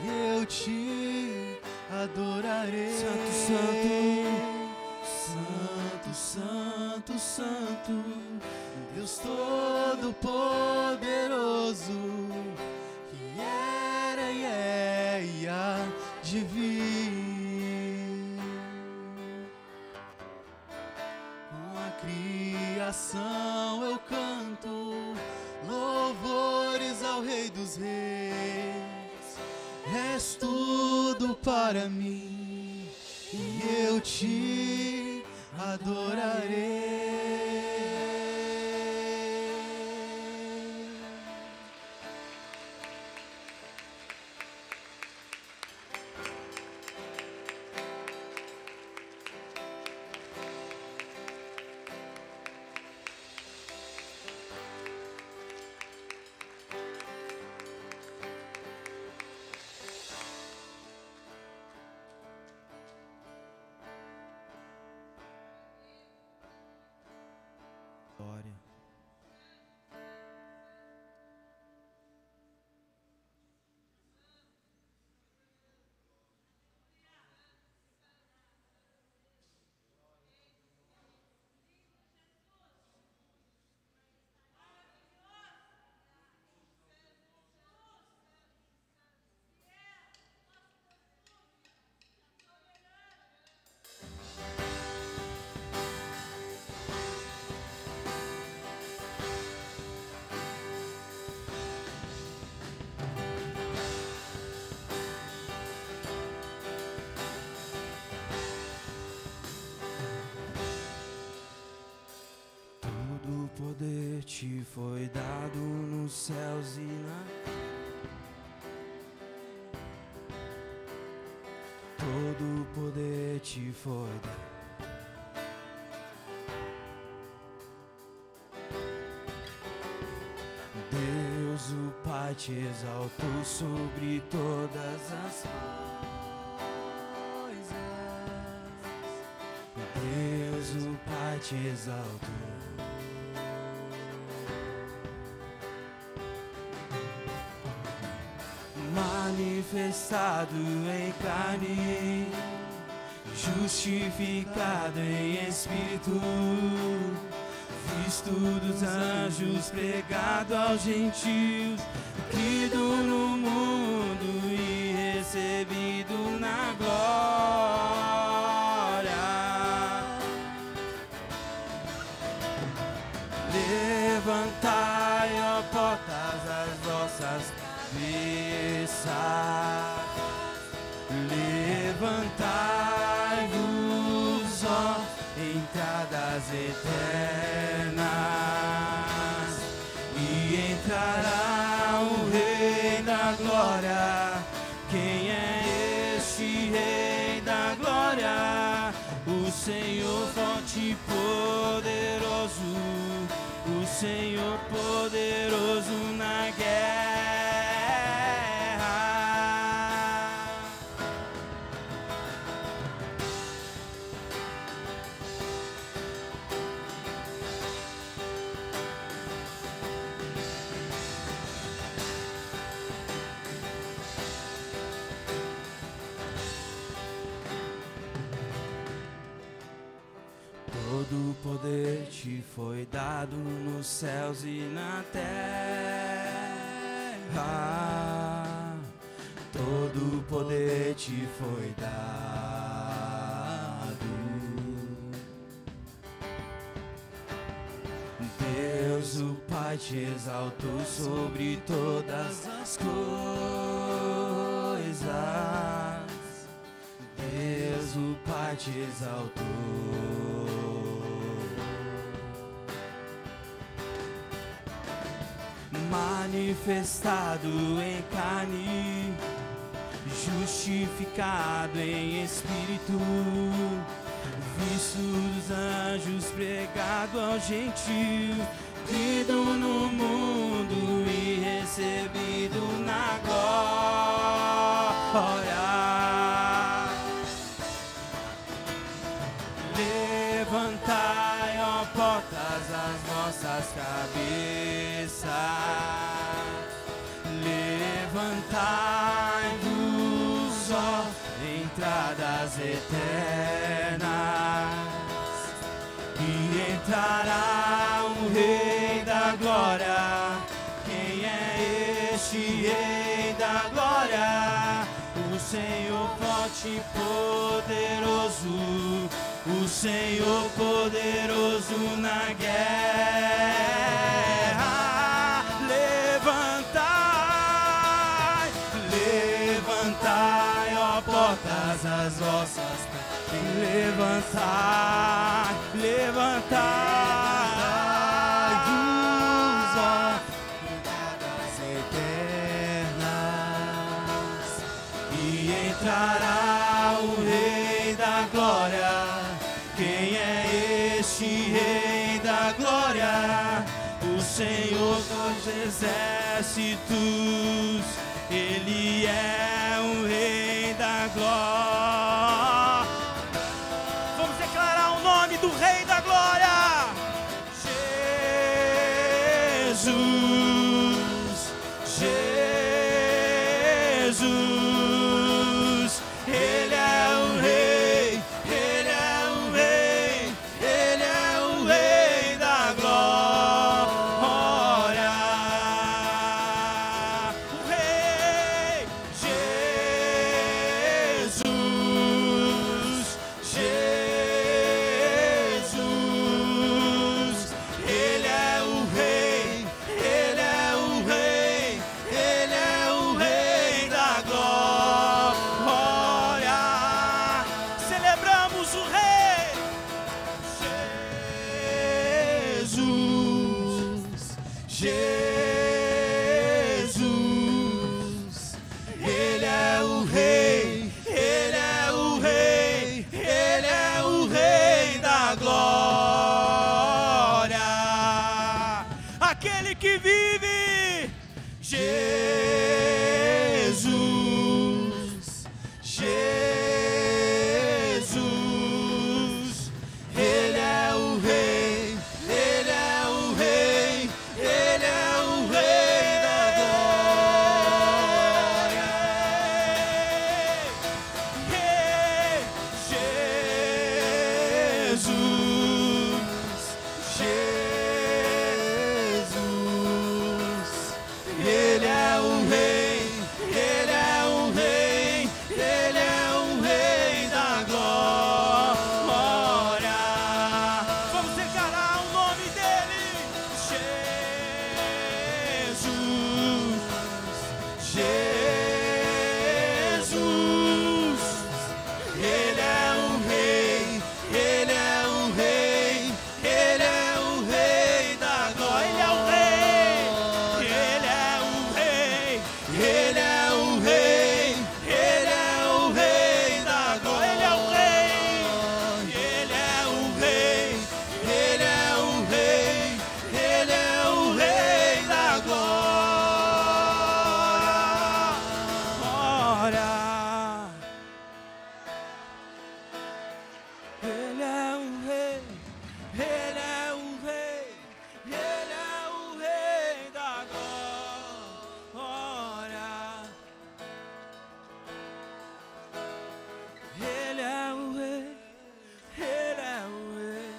e eu te adorarei. Santo, santo, santo, santo, santo, Deus Todo-Poderoso, que era e é e há de vir. Com a criação eu canto louvores ao Rei dos Reis. És tudo para mim e eu te adorarei. Glória. Todo poder te foi dado nos céus e na todo poder te foi dado. Deus o Pai te exaltou sobre todas as coisas. Deus o Pai te exaltou. Manifestado em carne, justificado em espírito, visto dos anjos, pregado aos gentios, crido no mundo e recebido na glória. Levantai, ó portas, as vossas levantai-vos, ó entradas eternas, e entrará o Rei da Glória. Quem é este Rei da Glória? O Senhor forte e poderoso, o Senhor poderoso na guerra. Todo poder te foi dado nos céus e na terra. Todo poder te foi dado. Deus o Pai te exaltou sobre todas as coisas. Deus o Pai te exaltou. Manifestado em carne, justificado em espírito, visto dos anjos, pregado aos gentios, crido no mundo e recebido na glória. Levantai, ó portas, as nossas cabeças. Levantai-vos, ó entradas eternas, e entrará o Rei da Glória. Quem é este Rei da Glória? O Senhor forte e poderoso, o Senhor poderoso na guerra. Levantai, levantai, ó portas, as vossas portas. Levantai, levantai-vos, ó portas eternas, e entrará o Rei da Glória. Quem é este Rei da Glória? O Senhor dos exércitos, Ele é o Rei da Glória. Vamos declarar o nome do Rei da Glória. Jesus, Jesus, Ele é o Rei, Ele é o Rei, Ele é o Rei da Glória. O Rei, Jesus, Jesus, Ele é o Rei, Ele é o Rei, Ele é o Rei da Glória. Celebramos o Rei. Jesus, Jesus, Ele é o Rei, Ele é o Rei, Ele é o Rei da Glória. Aquele que vive, Jesus, Jesus, Ele é o Rei, Ele é o Rei, Ele é o Rei da Glória. Jesus, Jesus, Ele é o Rei, Ele é o Rei, Ele é o Rei da Glória. Vamos declarar o nome dele. Jesus, Jesus, Ele é o Rei, Ele é o Rei, Ele é o Rei da Glória. Ele é o Rei, Ele é o Rei, Ele é o Rei da Glória. Ele é o Rei, Ele é o Rei, Ele é o Rei, Ele é o Rei da Glória. Ele é o Rei, Ele é o Rei, Ele é o Rei da Glória. Ele é o Rei, Ele é o Rei,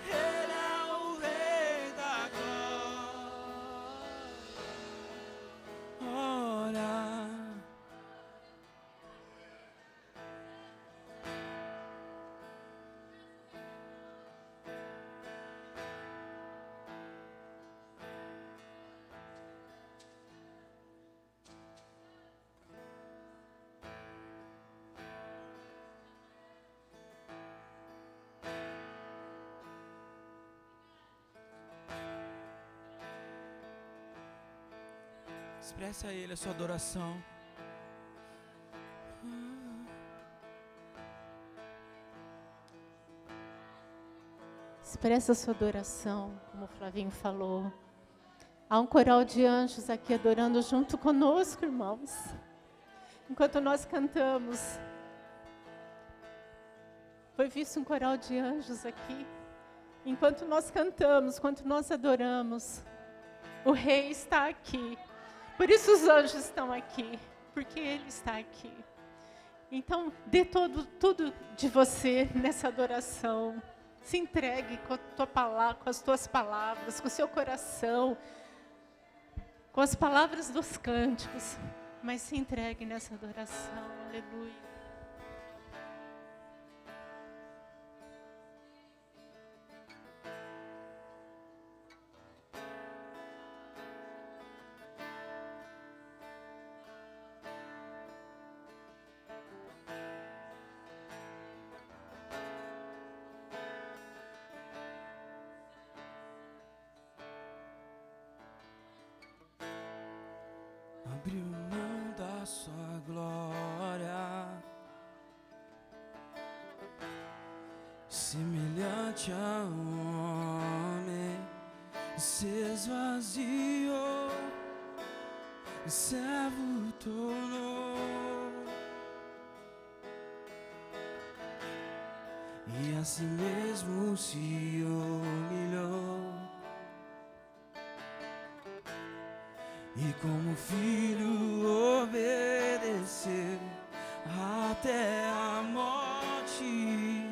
Ele é o Rei da Glória. Expresse a Ele a sua adoração. Expressa a sua adoração, como o Flavinho falou. Há um coral de anjos aqui adorando junto conosco, irmãos. Enquanto nós cantamos, foi visto um coral de anjos aqui. Enquanto nós cantamos, enquanto nós adoramos, o Rei está aqui. Por isso os anjos estão aqui, porque Ele está aqui. Então, dê tudo de você nessa adoração. Se entregue com a tua palavra, com as tuas palavras, com o seu coração, com as palavras dos cânticos, mas se entregue nessa adoração. Aleluia. Abriu mão da sua glória, semelhante a um homem, se esvaziou, servo tornou, e a si mesmo se humilhou. E como filho obedeceu até a morte,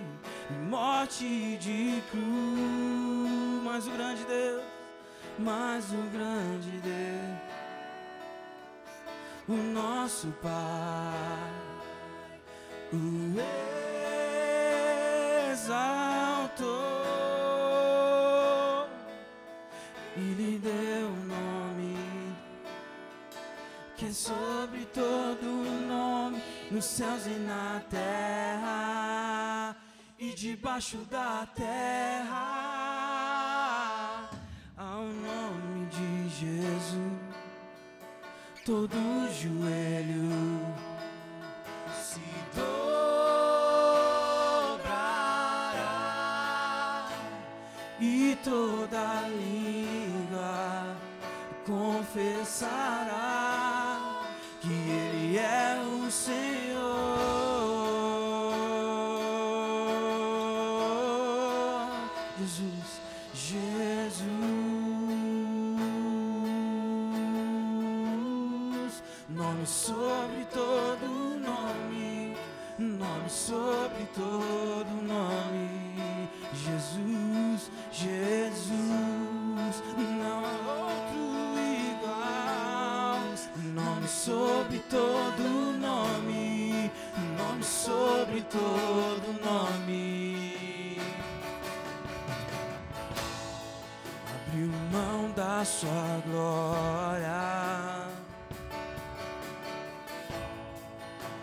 morte de cruz. Mas o grande Deus, mas o grande Deus, o nosso Pai, o exaltou e lhe deu um nome que é sobre todo nome, nos céus e na terra, e debaixo da terra, ao nome de Jesus, todo joelho se dobrará, e toda língua confessará que Ele é o Senhor. Jesus, Jesus, nome sobre todo nome, nome sobre todo nome. Jesus, Jesus, não há outro igual. Nome sobre todo nome, nome sobre todo nome. Abriu mão da sua glória,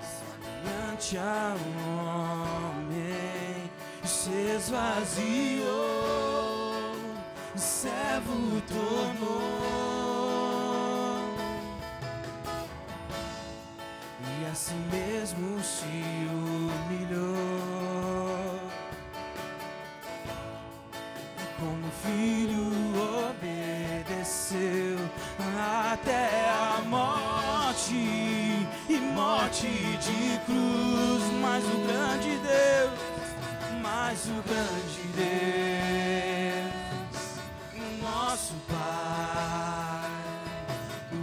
semelhante a um homem, se esvaziou, servo tornou, e a si mesmo se humilhou, e como filho obedeceu até a morte, e morte de cruz. Mas o grande Deus, mas o grande Deus, o nosso Pai, o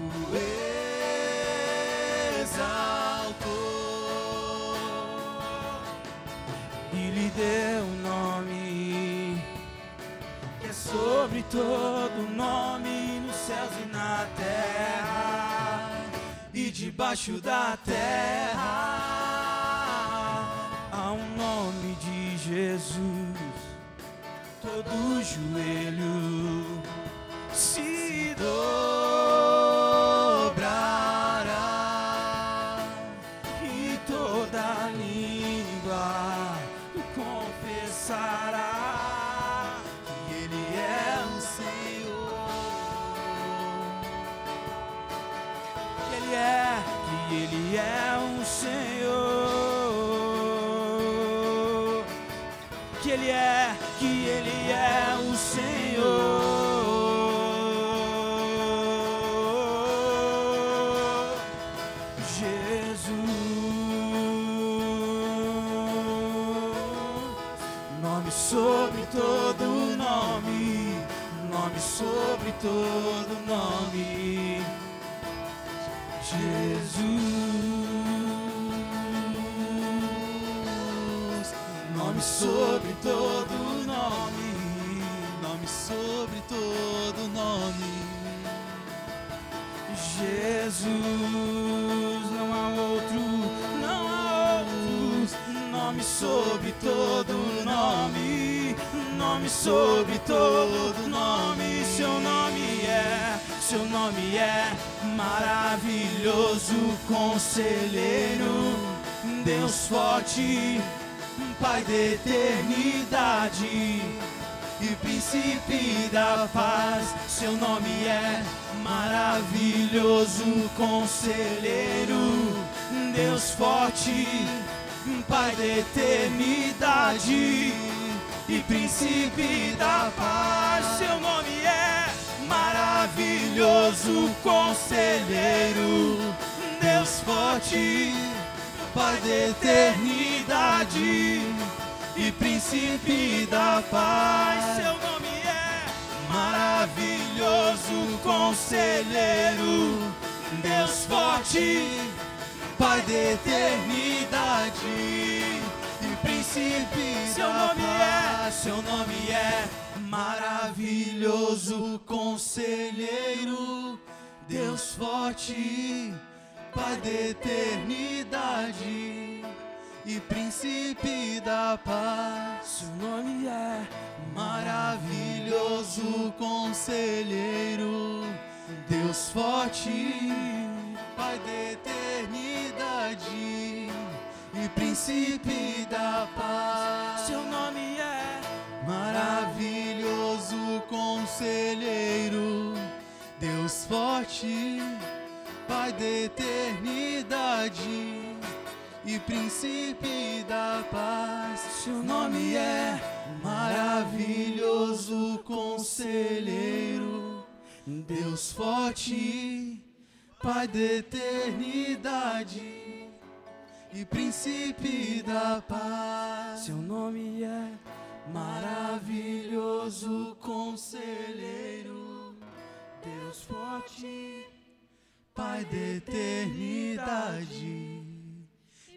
exaltou e lhe deu um nome que é sobre todo nome, nos céus e na terra, e debaixo da terra, há um nome de Jesus, todo joelho se dobrará, e toda língua confessará que Ele é o Senhor, que Ele é um Senhor. que Ele é o Senhor. Jesus, nome sobre todo nome, nome sobre todo nome. Jesus, nome sobre todo nome, nome sobre todo nome. Jesus, não há outro, nome sobre todo nome, nome sobre todo nome. Seu nome é maravilhoso, conselheiro, Deus forte, Pai da eternidade e príncipe da paz. Seu nome é maravilhoso, conselheiro, Deus forte, Pai da eternidade e príncipe da paz. Seu nome é maravilhoso, conselheiro, Deus forte, Pai da eternidade e príncipe da paz. Seu nome é maravilhoso, conselheiro, Deus forte, Pai da eternidade e príncipe da paz. Seu nome é maravilhoso, conselheiro, Deus forte, Pai da eternidade e príncipe da paz. Seu nome é maravilhoso, conselheiro, Deus forte, Pai da eternidade e príncipe da paz. Seu nome é maravilhoso, conselheiro, Deus forte, Pai da eternidade e príncipe da paz. Seu nome é maravilhoso, conselheiro, Deus forte, Pai da eternidade e príncipe da paz. Seu nome é maravilhoso, conselheiro, Deus forte, Pai da eternidade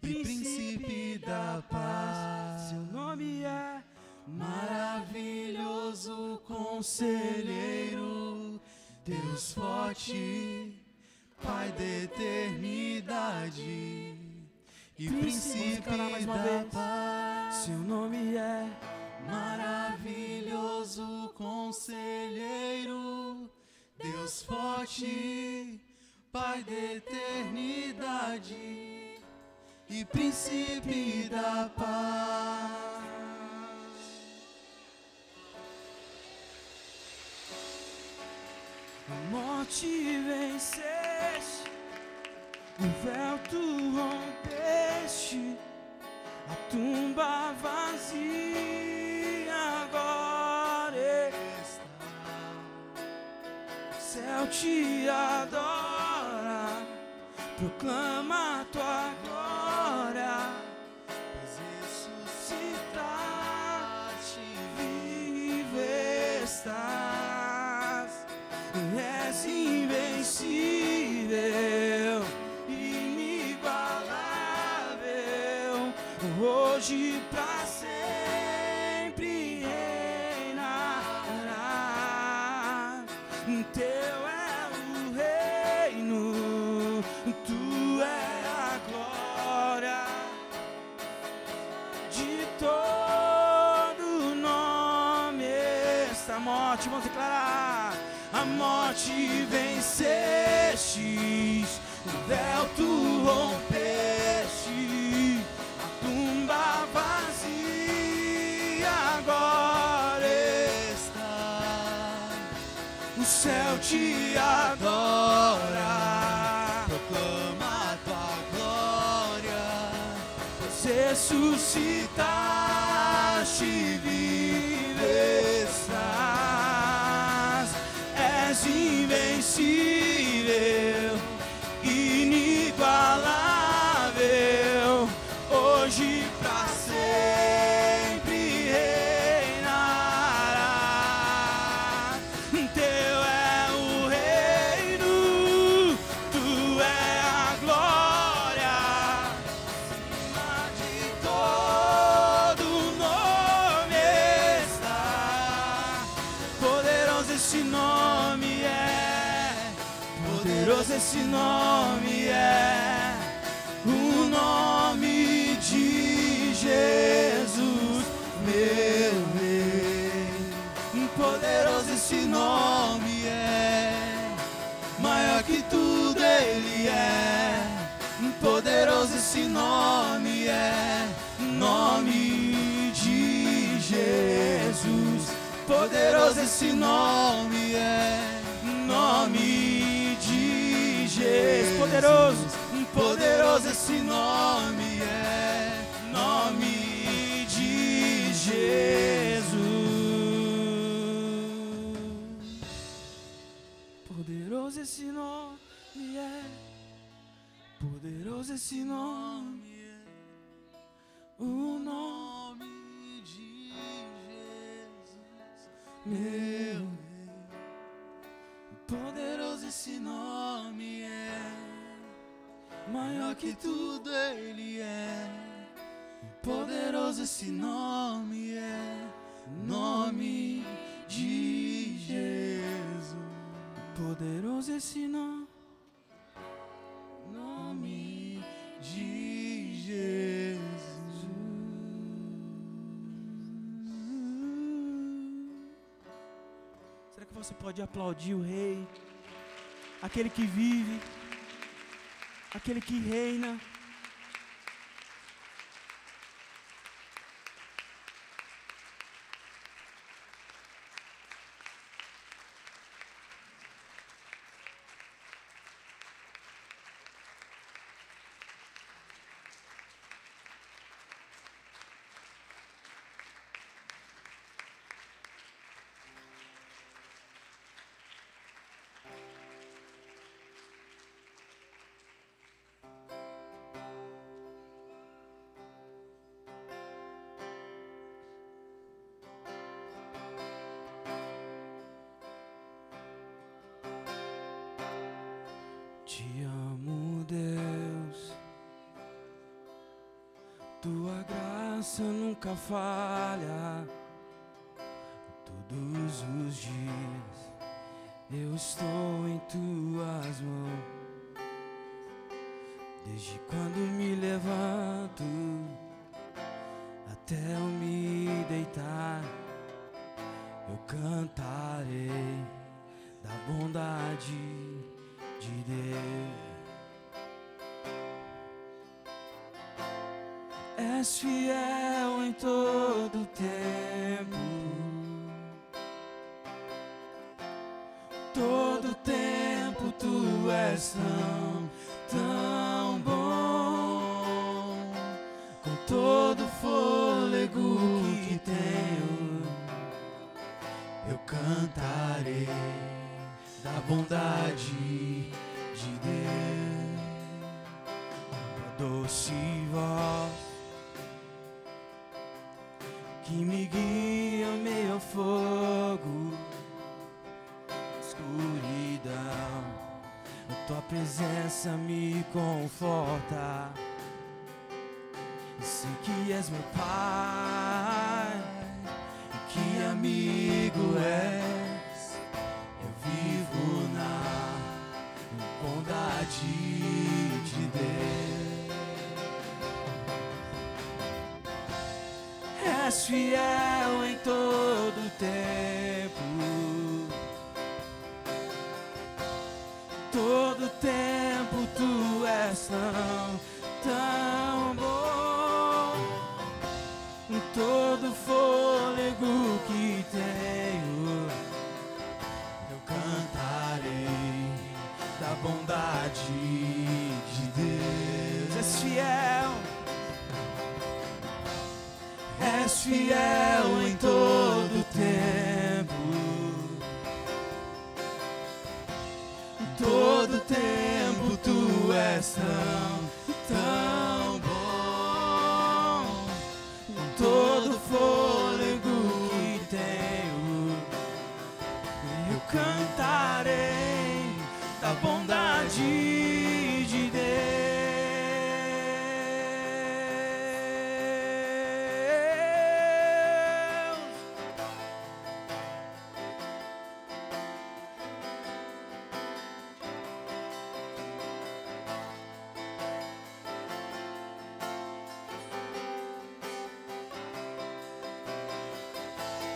e príncipe da paz. Seu nome é maravilhoso, conselheiro, Deus forte, Pai da eternidade e príncipe da paz. Seu nome é maravilhoso, conselheiro, Deus forte, Pai da eternidade e príncipe da paz. A morte venceste, o véu tu rompeste, a tumba vazia agora está. O céu te adora, proclama a tua glória, pois ressuscitaste, vivo estás, és invencível, inigualável, hoje pra sempre reinarás. Teu é o reino, tu é a glória de todo nome. Esta morte, vamos declarar: a morte vencestes, o véu tu rompeste, a tumba vazia agora está. O céu te adora, proclama a tua glória, pois ressuscitaste, nasce e vive estás. És invencível, inigualável, hoje pra sempre reinará. Teu é o reino, tu é a glória, acima de todo nome está. Poderoso esse nome é, poderoso esse nome é, o nome de Jesus, meu Rei. Poderoso esse nome é, maior que tudo ele é. Poderoso esse nome é, nome de Jesus. Poderoso esse nome é, nome de Jesus. Poderoso, poderoso esse nome é, nome de Jesus. Poderoso esse nome é, poderoso esse nome é, o nome de Jesus, meu Rei. Poderoso esse nome é, maior que tudo ele é. Poderoso esse nome é, nome de Jesus. Poderoso esse nome, nome de Jesus. Será que você pode aplaudir o Rei, aquele que vive, aquele que reina? Te amo, Deus, tua graça nunca falha. Todos os dias eu estou em tuas mãos. Desde quando me levanto até eu me deitar, eu cantarei da bondade de Deus. És fiel em todo tempo, todo tempo tu és tão bom. Com todo fôlego que tenho, eu cantarei da bondade de Deus. A doce voz que me guia em meio ao fogo, escuridão, a tua presença me conforta. Sei que és meu Pai, e que amigo és. Eu vivo na bondade de Deus. És fiel em todo tempo, todo tempo tu és tão bom. Todo fôlego que tenho, eu cantarei da bondade de Deus. És fiel és fiel em todo tempo. Em todo tempo tu és tão bom. Com todo fôlego que tenho, eu cantarei da bondade de Deus.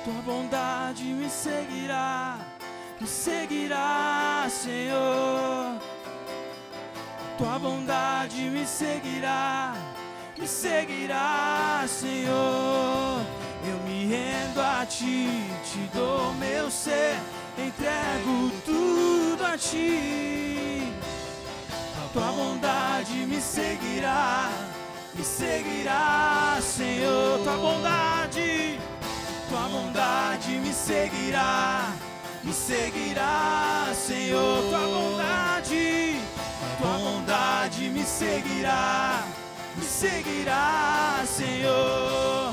Tua bondade me seguirá, Senhor. Tua bondade me seguirá, Senhor. Eu me rendo a ti, te dou meu ser, entrego tudo a ti. Tua bondade me seguirá, Senhor. Tua bondade me seguirá, Senhor. Tua bondade me seguirá, Senhor.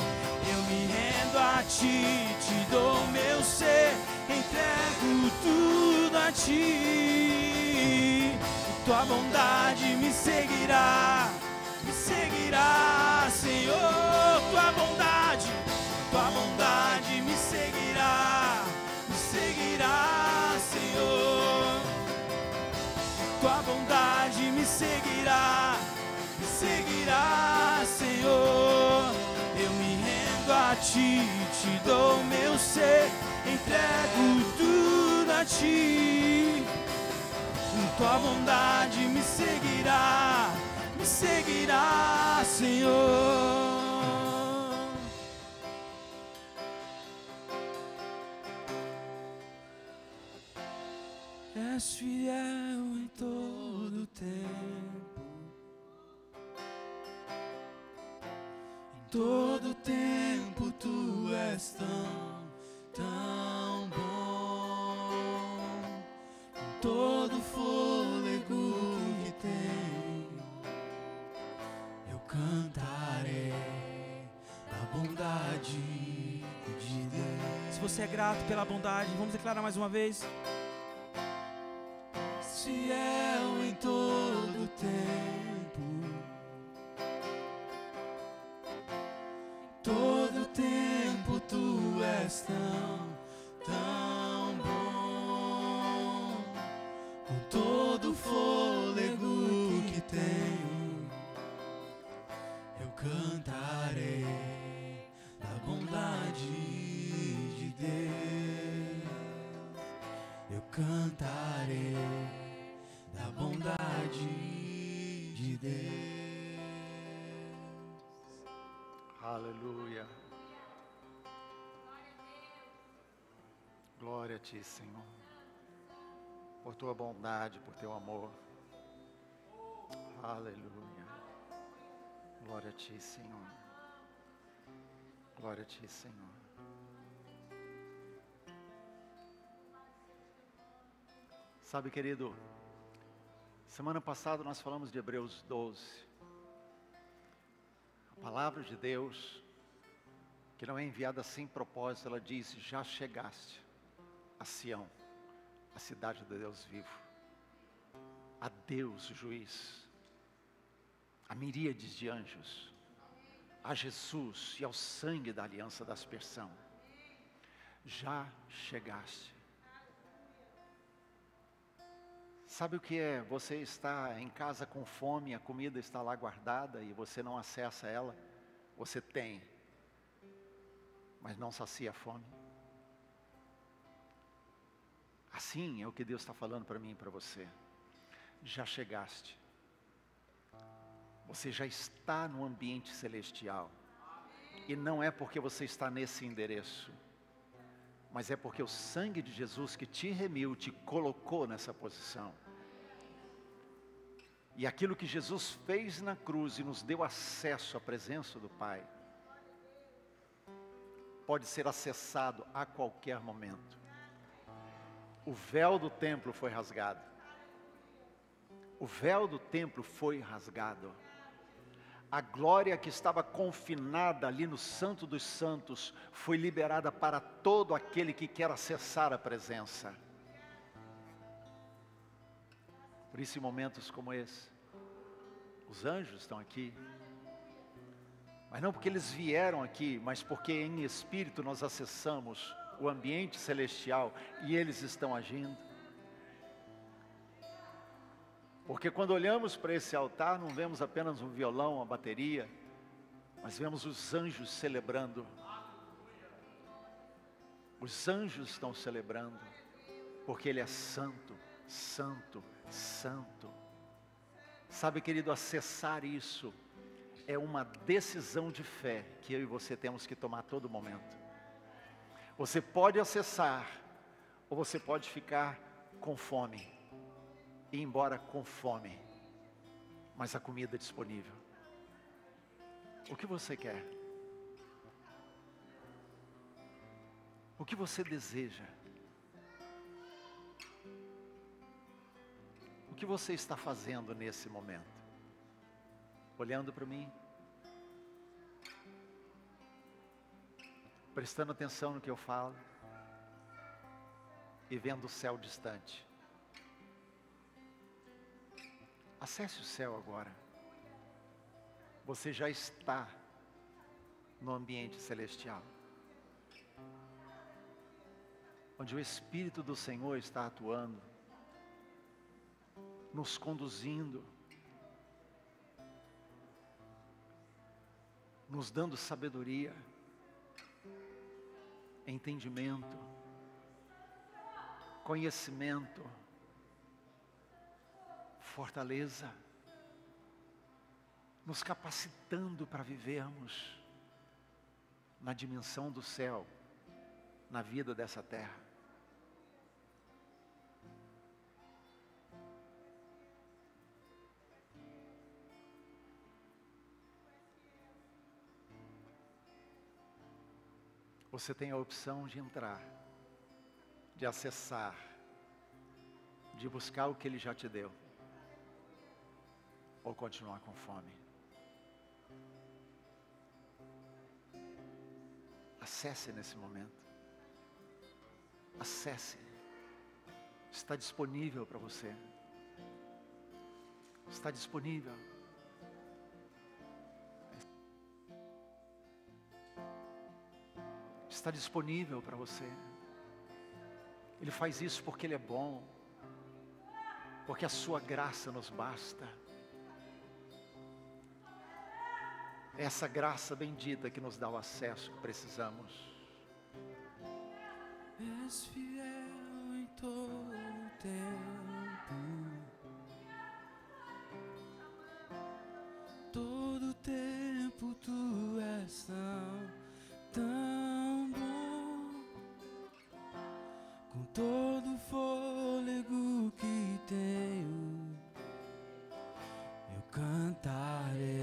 Eu me rendo a ti, te dou meu ser, entrego tudo a ti. Tua bondade me seguirá, Senhor. Tua bondade me seguirá, Senhor. Tua bondade me seguirá, Senhor. Eu me rendo a ti, te dou meu ser, entrego tudo a ti. Tua bondade me seguirá, Senhor. És fiel em todo tempo. Em todo tempo tu és tão bom. Com todo fôlego que tenho, eu cantarei da bondade de Deus. Se você é grato pela bondade, vamos declarar mais uma vez. Fiel em todo tempo, todo tempo tu és tão bom. Com todo fôlego que tenho, eu cantarei da bondade de Deus. Eu cantarei da bondade de Deus. Aleluia. Glória a ti, Senhor, por tua bondade, por teu amor. Aleluia. Glória a ti, Senhor. Glória a ti, Senhor. Sabe, querido, semana passada nós falamos de Hebreus 12. A palavra de Deus, que não é enviada sem propósito, ela diz: já chegaste a Sião, a cidade de Deus vivo, a Deus juiz, a miríades de anjos, a Jesus e ao sangue da aliança da aspersão. Já chegaste. Sabe o que é você estar em casa com fome, a comida está lá guardada e você não acessa ela? Você tem, mas não sacia a fome. Assim é o que Deus está falando para mim e para você. Já chegaste. Você já está no ambiente celestial. E não é porque você está nesse endereço, mas é porque o sangue de Jesus que te remiu, te colocou nessa posição. E aquilo que Jesus fez na cruz e nos deu acesso à presença do Pai, pode ser acessado a qualquer momento. O véu do templo foi rasgado. O véu do templo foi rasgado. A glória que estava confinada ali no Santo dos Santos foi liberada para todo aquele que quer acessar a presença. Por isso, em momentos como esse, os anjos estão aqui. Mas não porque eles vieram aqui, mas porque em espírito nós acessamos o ambiente celestial e eles estão agindo. Porque quando olhamos para esse altar, não vemos apenas um violão, uma bateria, mas vemos os anjos celebrando. Os anjos estão celebrando, porque Ele é santo, santo, santo. Sabe, querido, acessar isso é uma decisão de fé que eu e você temos que tomar a todo momento. Você pode acessar, ou você pode ficar com fome. Ir embora com fome, mas a comida é disponível. O que você quer? O que você deseja? O que você está fazendo nesse momento? Olhando para mim? Prestando atenção no que eu falo? E vendo o céu distante? Acesse o céu agora. Você já está no ambiente celestial, onde o Espírito do Senhor está atuando, nos conduzindo, nos dando sabedoria, entendimento, conhecimento, fortaleza, nos capacitando para vivermos na dimensão do céu, na vida dessa terra. Você tem a opção de entrar, de acessar, de buscar o que Ele já te deu, ou continuar com fome. Acesse nesse momento. Acesse. Está disponível para você. Está disponível. Está disponível para você. Ele faz isso porque Ele é bom, porque a sua graça nos basta. É essa graça bendita que nos dá o acesso que precisamos. És fiel em todo o tempo, todo tempo Tu és tão bom, com todo o fôlego que tenho, eu cantarei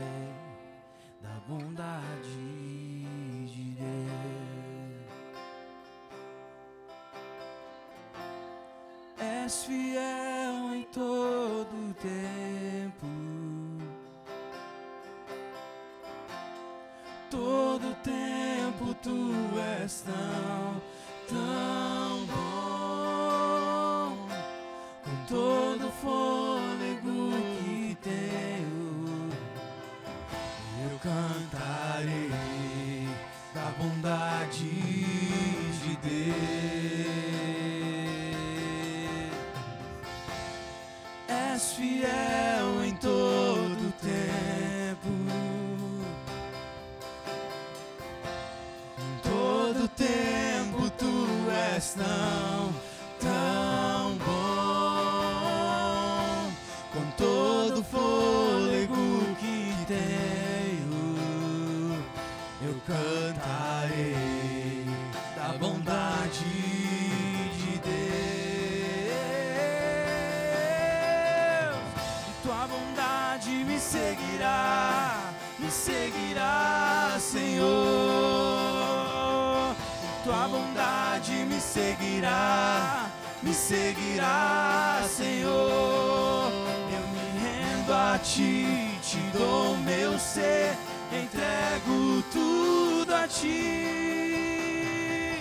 da bondade de Deus. És fiel em todo o tempo, todo tempo Tu és tão bom, com todo o fôlego que tenho, eu cantarei da bondade de Deus. És fiel em todo o tempo, em todo tempo Tu és tão bom, com todo o fôlego que tenho, eu cantarei da bondade de Deus. E Tua bondade me seguirá, Senhor. tua bondade me seguirá, Senhor. Eu me rendo a ti, te dou meu ser, entrego tudo a ti.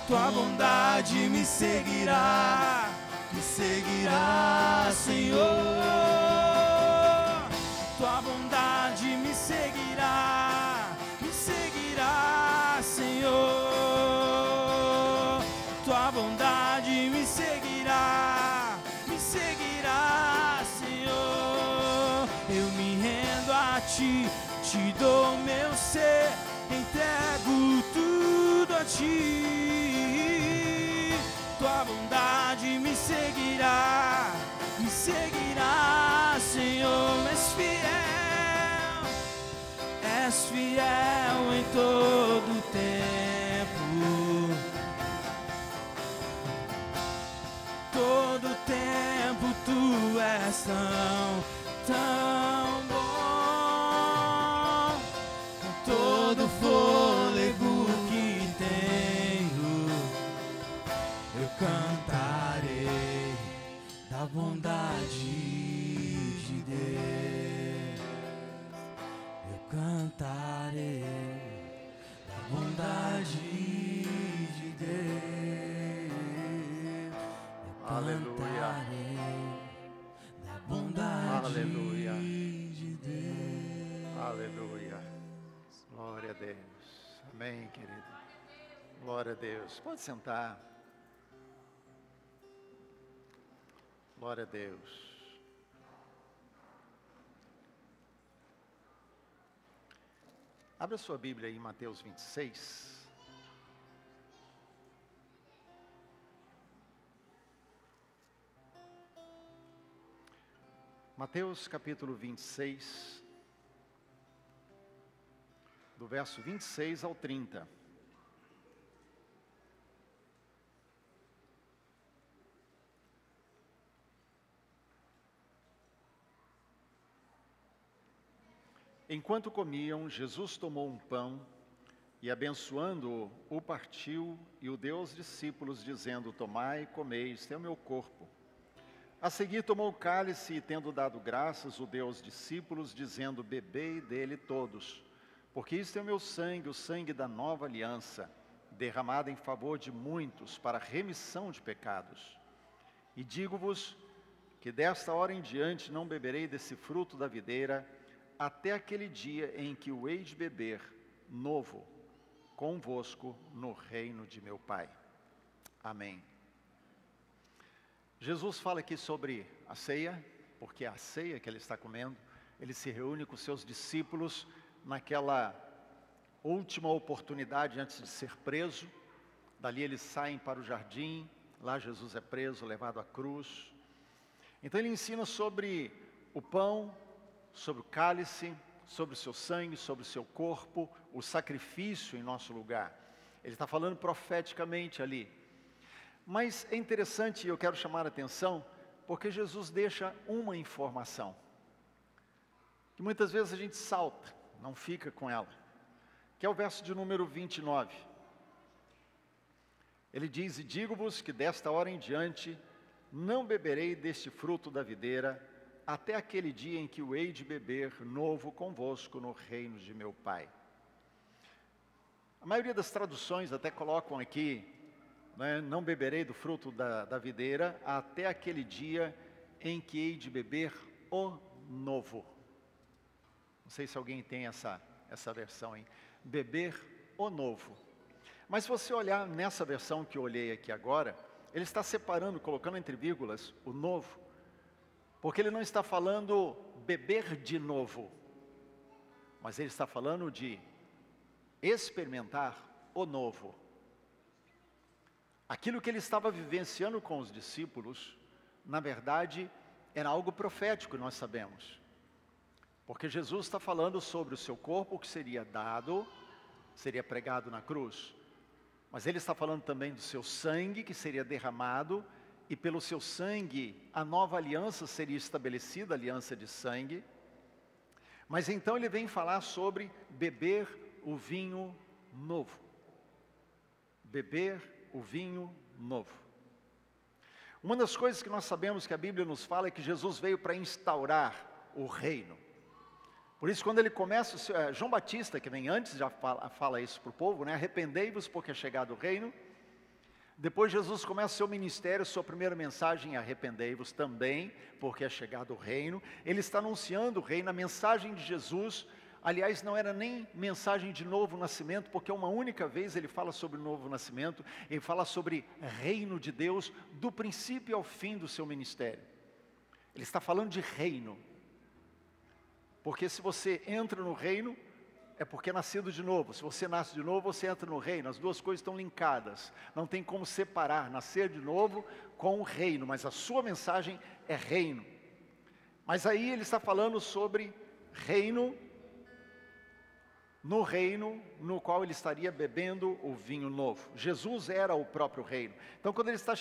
Tua bondade me seguirá, Senhor. Tua bondade me seguirá, Senhor. Tua bondade me seguirá, Senhor. Eu me rendo a ti, te dou meu ser, entrego tudo a ti. Tua bondade me seguirá, Senhor. És fiel em todo tempo. Todo tempo tu és tão bom. Com todo fôlego que tenho, eu cantarei da bondade de Deus. Eu cantarei da bondade de Deus. Eu cantarei da bondade de Deus. Aleluia. Glória a Deus. Amém, querido. Glória a Deus. Pode sentar. Glória a Deus. Abra sua Bíblia aí em Mateus 26. Mateus capítulo 26, do verso 26 ao 30. Enquanto comiam, Jesus tomou um pão e, abençoando-o, o partiu e o deu aos discípulos, dizendo: tomai e comei, este é o meu corpo. A seguir tomou o cálice e, tendo dado graças, o deu aos discípulos, dizendo: bebei dele todos, porque isto é o meu sangue, o sangue da nova aliança, derramado em favor de muitos para a remissão de pecados. E digo-vos que desta hora em diante não beberei desse fruto da videira, até aquele dia em que o hei de beber novo convosco no reino de meu Pai. Amém. Jesus fala aqui sobre a ceia, porque é a ceia que ele está comendo. Ele se reúne com seus discípulos naquela última oportunidade antes de ser preso. Dali eles saem para o jardim, lá Jesus é preso, levado à cruz. Então ele ensina sobre o pão, sobre o cálice, sobre o seu sangue, sobre o seu corpo, o sacrifício em nosso lugar. Ele está falando profeticamente ali. Mas é interessante, e eu quero chamar a atenção, porque Jesus deixa uma informação, que muitas vezes a gente salta, não fica com ela, que é o verso de número 29. Ele diz: e digo-vos que desta hora em diante não beberei deste fruto da videira, até aquele dia em que o hei de beber novo convosco no reino de meu Pai. A maioria das traduções até colocam aqui, né, não beberei do fruto da videira, até aquele dia em que hei de beber o novo. Não sei se alguém tem essa versão, hein? Beber o novo. Mas se você olhar nessa versão que eu olhei aqui agora, ele está separando, colocando entre vírgulas, o novo, porque ele não está falando beber de novo, mas ele está falando de experimentar o novo. Aquilo que ele estava vivenciando com os discípulos, na verdade, era algo profético, nós sabemos. Porque Jesus está falando sobre o seu corpo que seria dado, seria pregado na cruz. Mas ele está falando também do seu sangue que seria derramado, e pelo seu sangue a nova aliança seria estabelecida, a aliança de sangue. Mas então ele vem falar sobre beber o vinho novo. beber o vinho novo. Uma das coisas que nós sabemos que a Bíblia nos fala é que Jesus veio para instaurar o reino. Por isso, quando ele começa, João Batista, que vem antes, já fala isso para o povo, né? Arrependei-vos porque é chegado o reino. Depois Jesus começa o seu ministério, sua primeira mensagem, arrependei-vos também, porque é chegado o reino. Ele está anunciando o reino, a mensagem de Jesus, aliás, não era nem mensagem de novo nascimento, porque uma única vez ele fala sobre o novo nascimento, ele fala sobre reino de Deus, do princípio ao fim do seu ministério. Ele está falando de reino, porque se você entra no reino, é porque é nascido de novo. Se você nasce de novo, você entra no reino. As duas coisas estão linkadas. Não tem como separar nascer de novo com o reino. Mas a sua mensagem é reino. Mas aí ele está falando sobre reino, no reino no qual ele estaria bebendo o vinho novo. Jesus era o próprio reino. Então quando ele está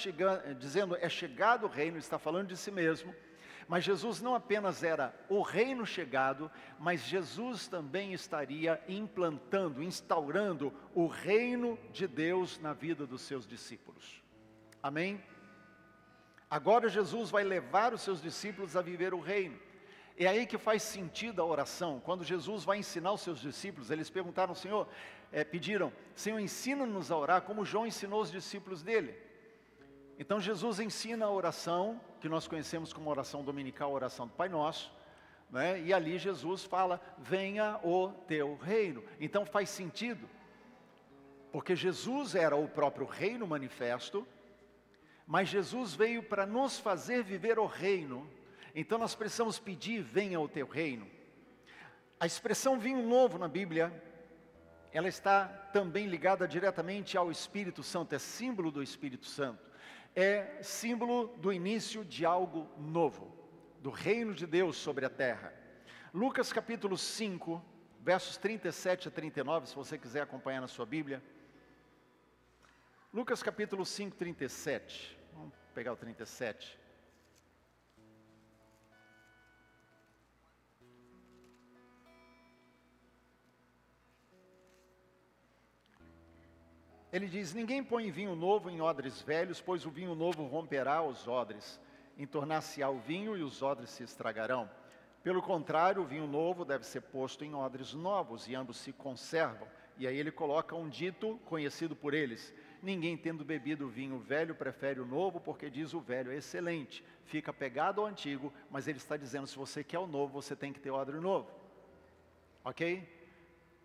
dizendo é chegado o reino, ele está falando de si mesmo. Mas Jesus não apenas era o reino chegado, mas Jesus também estaria implantando, instaurando o reino de Deus na vida dos seus discípulos. Amém? Agora Jesus vai levar os seus discípulos a viver o reino. É aí que faz sentido a oração. Quando Jesus vai ensinar os seus discípulos, eles perguntaram ao Senhor, pediram, Senhor, ensina-nos a orar como João ensinou os discípulos dele. Então Jesus ensina a oração, que nós conhecemos como oração dominical, a oração do Pai Nosso, né? E ali Jesus fala, venha o teu reino. Então faz sentido, porque Jesus era o próprio reino manifesto, mas Jesus veio para nos fazer viver o reino. Então nós precisamos pedir, venha o teu reino. A expressão vinho novo na Bíblia, ela está também ligada diretamente ao Espírito Santo, é símbolo do Espírito Santo. É símbolo do início de algo novo, do reino de Deus sobre a terra. Lucas capítulo 5, versos 37 a 39, se você quiser acompanhar na sua Bíblia. Lucas capítulo 5, 37. Vamos pegar o 37. Ele diz, ninguém põe vinho novo em odres velhos, pois o vinho novo romperá os odres, entornar-se-á o vinho e os odres se estragarão. Pelo contrário, o vinho novo deve ser posto em odres novos, e ambos se conservam. E aí ele coloca um dito conhecido por eles, ninguém tendo bebido o vinho velho prefere o novo, porque diz o velho é excelente, fica pegado ao antigo, mas ele está dizendo, se você quer o novo, você tem que ter odre novo. Ok?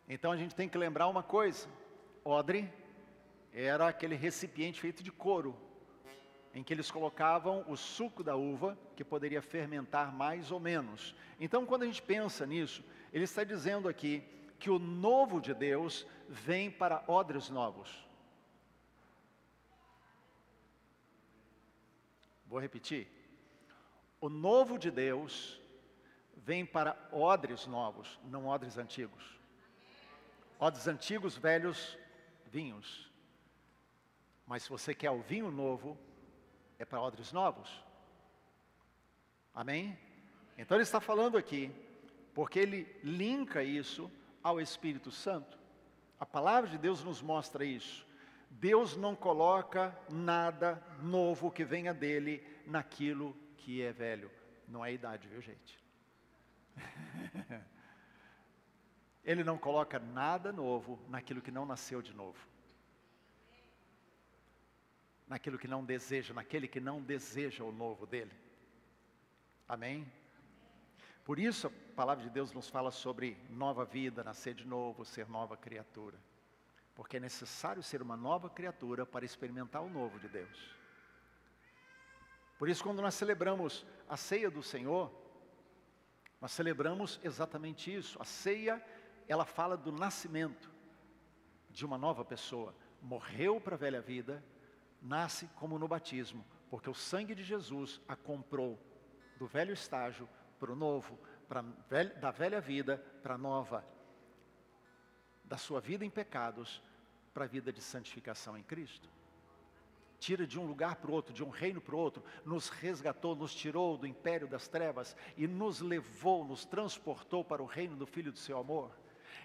Então a gente tem que lembrar uma coisa, odre era aquele recipiente feito de couro, em que eles colocavam o suco da uva, que poderia fermentar mais ou menos. Então, quando a gente pensa nisso, ele está dizendo aqui, que o novo de Deus vem para odres novos. Vou repetir. O novo de Deus vem para odres novos, não odres antigos. Odres antigos, velhos vinhos. Mas se você quer o vinho novo, é para odres novos. Amém? Então ele está falando aqui, porque ele linka isso ao Espírito Santo. A palavra de Deus nos mostra isso. Deus não coloca nada novo que venha dele naquilo que é velho. Não é a idade, viu, gente? Ele não coloca nada novo naquilo que não nasceu de novo. Naquilo que não deseja, naquele que não deseja o novo dele. Amém? Por isso a palavra de Deus nos fala sobre nova vida, nascer de novo, ser nova criatura. Porque é necessário ser uma nova criatura para experimentar o novo de Deus. Por isso, quando nós celebramos a ceia do Senhor, nós celebramos exatamente isso. A ceia, ela fala do nascimento de uma nova pessoa. Morreu para a velha vida, nasce como no batismo, porque o sangue de Jesus a comprou do velho estágio para o novo, da velha vida para a nova, da sua vida em pecados para a vida de santificação em Cristo. Tira de um lugar para o outro, de um reino para o outro, nos resgatou, nos tirou do império das trevas e nos levou, nos transportou para o reino do Filho do seu amor.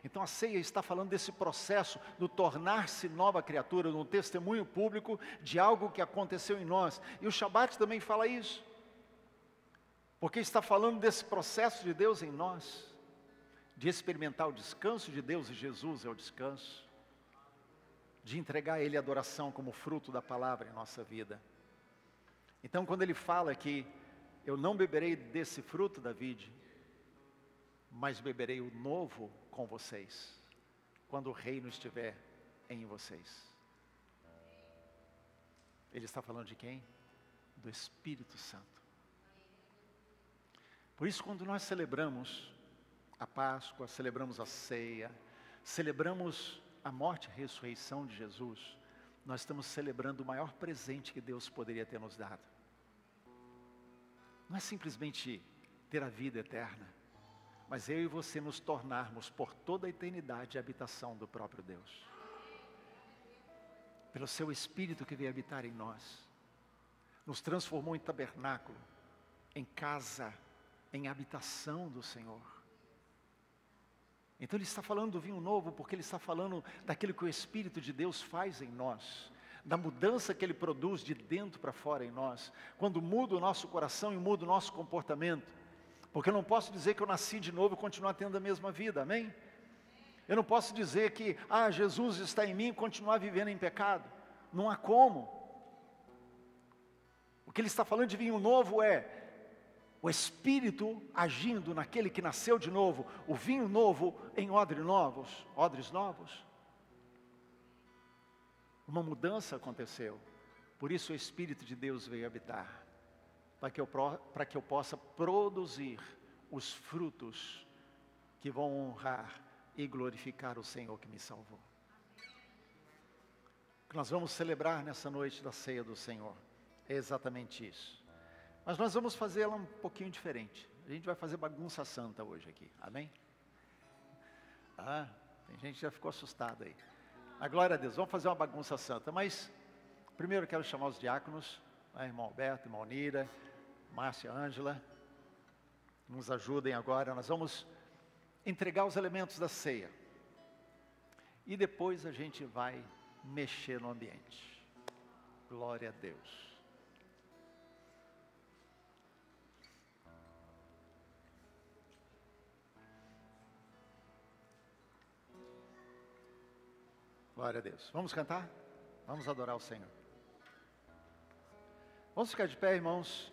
Então a ceia está falando desse processo do tornar-se nova criatura, de um testemunho público de algo que aconteceu em nós. E o Shabat também fala isso, porque está falando desse processo de Deus em nós, de experimentar o descanso de Deus, e Jesus é o descanso, de entregar a Ele a adoração como fruto da palavra em nossa vida. Então quando Ele fala que eu não beberei desse fruto da vide, mas beberei o novo com vocês, quando o reino estiver em vocês. Ele está falando de quem? Do Espírito Santo. Por isso, quando nós celebramos a Páscoa, celebramos a ceia, celebramos a morte e ressurreição de Jesus, nós estamos celebrando o maior presente que Deus poderia ter nos dado. Não é simplesmente ter a vida eterna, mas eu e você nos tornarmos por toda a eternidade a habitação do próprio Deus. Pelo seu Espírito que veio habitar em nós, nos transformou em tabernáculo, em casa, em habitação do Senhor. Então Ele está falando do vinho novo, porque Ele está falando daquilo que o Espírito de Deus faz em nós, da mudança que Ele produz de dentro para fora em nós, quando muda o nosso coração e muda o nosso comportamento. Porque eu não posso dizer que eu nasci de novo e continuar tendo a mesma vida, amém? Eu não posso dizer que, Jesus está em mim e continuar vivendo em pecado. Não há como. O que Ele está falando de vinho novo é o Espírito agindo naquele que nasceu de novo, o vinho novo em odres novos. Uma mudança aconteceu, por isso o Espírito de Deus veio habitar, para que eu possa produzir os frutos que vão honrar e glorificar o Senhor que me salvou. O que nós vamos celebrar nessa noite da ceia do Senhor é exatamente isso. Mas nós vamos fazê-la um pouquinho diferente. A gente vai fazer bagunça santa hoje aqui, amém? Tem gente que já ficou assustada aí. A glória a Deus, vamos fazer uma bagunça santa. Mas primeiro eu quero chamar os diáconos, irmão Alberto, irmão Nira, Márcia, Ângela, nos ajudem agora. Nós vamos entregar os elementos da ceia. E depois a gente vai mexer no ambiente. Glória a Deus. Glória a Deus. Vamos cantar? Vamos adorar o Senhor. Vamos ficar de pé, irmãos.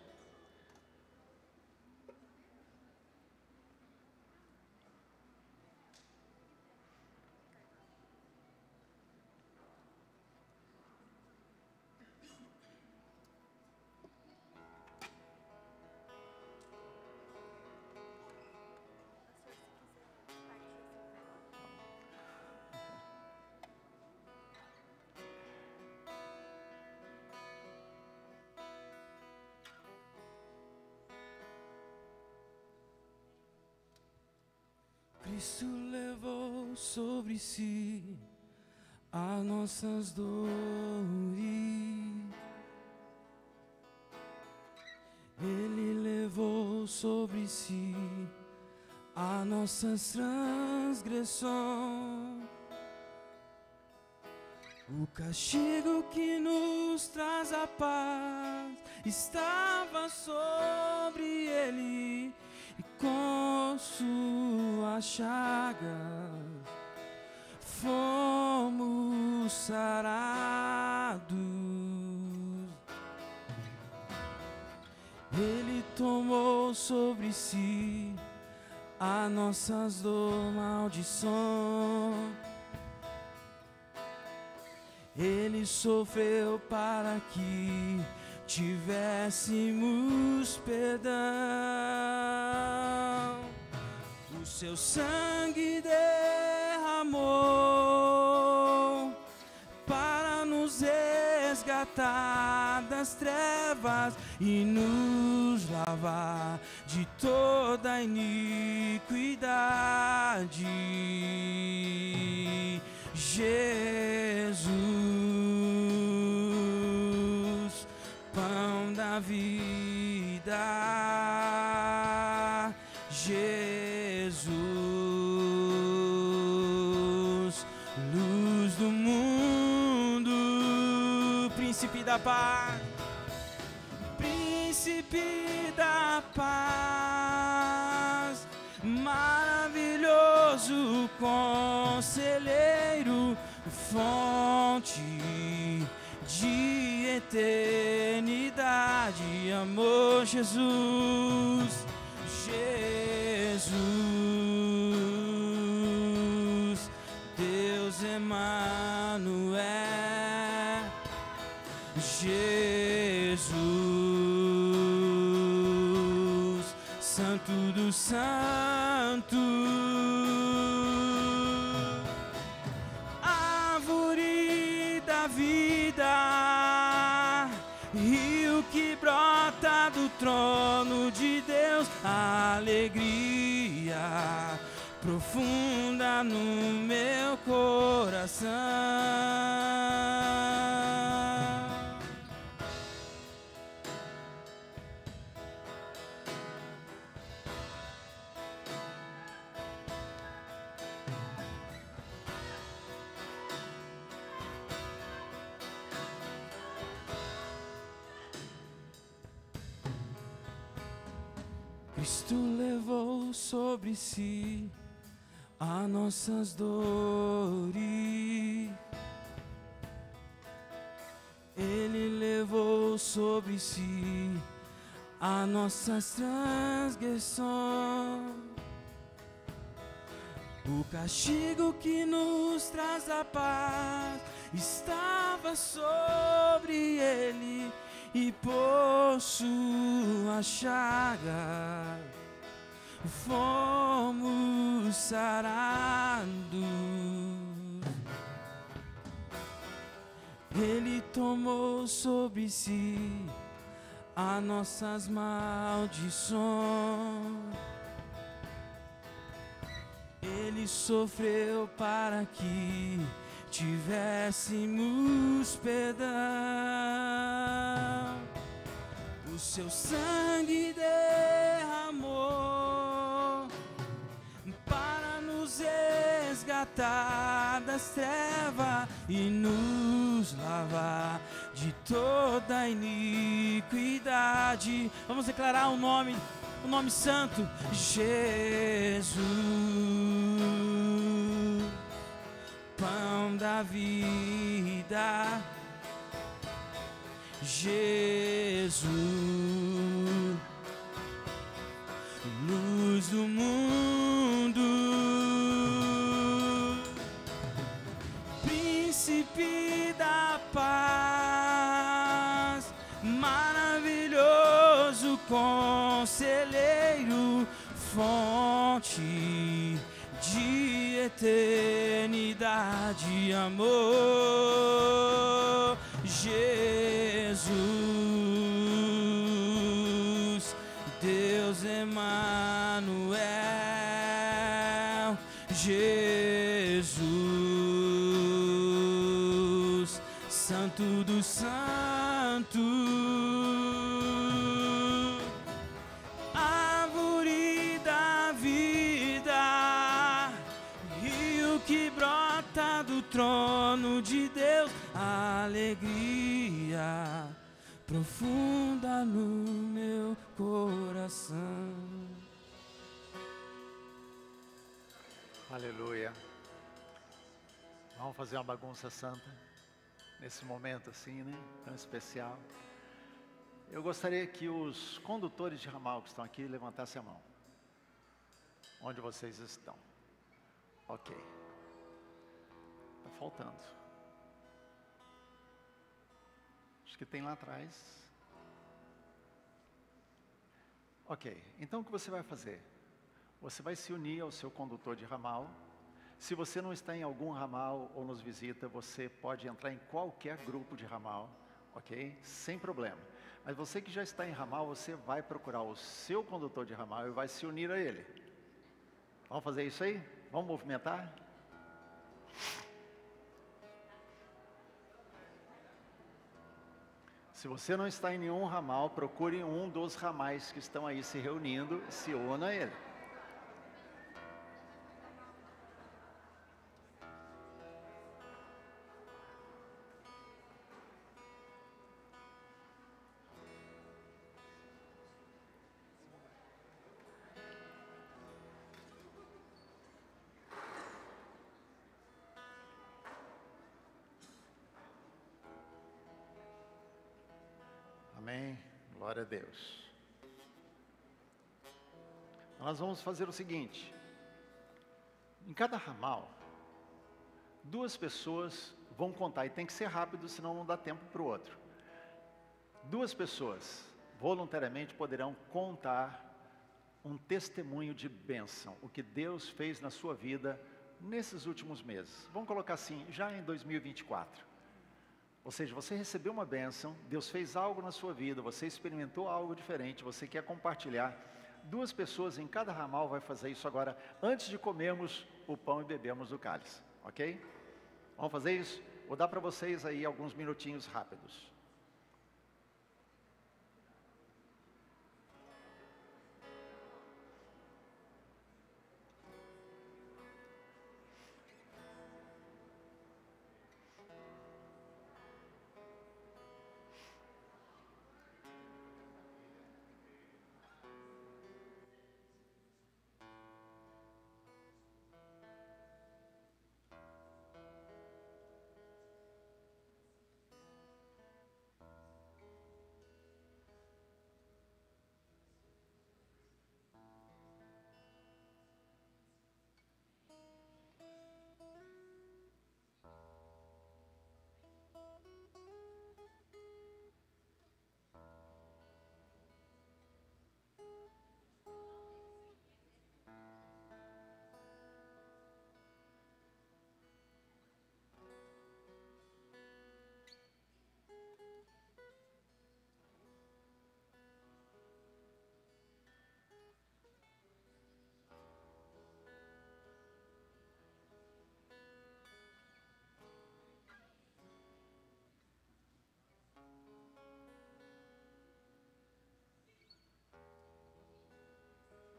Cristo levou sobre si as nossas dores, Ele levou sobre si as nossas transgressões. O castigo que nos traz a paz estava sobre Ele, e com suas chagas fomos sarados. Ele tomou sobre si as nossas maldições. Ele sofreu para que tivéssemos perdão. O seu sangue derramou para nos resgatar das trevas e nos lavar de toda iniquidade. Jesus, pão da vida, Jesus, luz do mundo, príncipe da paz, príncipe da paz, maravilhoso conselheiro, fonte de eternidade, amor, Jesus, Jesus, Deus Emanuel, Jesus, Santo dos Santos, árvore da vida, rio que brota do trono de Deus, alegria profunda no meu coração. Cristo levou sobre si as nossas dores, Ele levou sobre si as nossas transgressões. O castigo que nos traz a paz estava sobre Ele, e por sua chaga fomos sarados. Ele tomou sobre si as nossas maldições. Ele sofreu para que tivéssemos perdão. O seu sangue derramou para nos resgatar das trevas e nos lavar de toda iniquidade. Vamos declarar o nome santo, Jesus, pão da vida, Jesus, luz do mundo, príncipe da paz, maravilhoso conselheiro, fonte de eternidade, amor, Jesus, Deus Emanuel, Jesus, Santo dos Santos, árvore da vida, rio que brota do trono de Deus, alegria profunda no meu coração. Aleluia. Vamos fazer uma bagunça santa nesse momento assim, né? Tão especial. Eu gostaria que os condutores de ramal que estão aqui levantassem a mão. Onde vocês estão? Ok. Está faltando. Acho que tem lá atrás. Ok. Então o que você vai fazer? Você vai se unir ao seu condutor de ramal. Se você não está em algum ramal ou nos visita, você pode entrar em qualquer grupo de ramal, ok? Sem problema. Mas você que já está em ramal, você vai procurar o seu condutor de ramal e vai se unir a ele. Vamos fazer isso aí? Vamos movimentar? Se você não está em nenhum ramal, procure um dos ramais que estão aí se reunindo, se una a ele. Amém. Glória a Deus. Nós vamos fazer o seguinte. Em cada ramal, 2 pessoas vão contar. E tem que ser rápido, senão não dá tempo para o outro. 2 pessoas voluntariamente poderão contar um testemunho de bênção. O que Deus fez na sua vida nesses últimos meses. Vamos colocar assim, já em 2024. Ou seja, você recebeu uma bênção, Deus fez algo na sua vida, você experimentou algo diferente, você quer compartilhar. 2 pessoas em cada ramal vai fazer isso agora, antes de comermos o pão e bebermos do cálice, ok? Vamos fazer isso? Vou dar para vocês aí alguns minutinhos rápidos.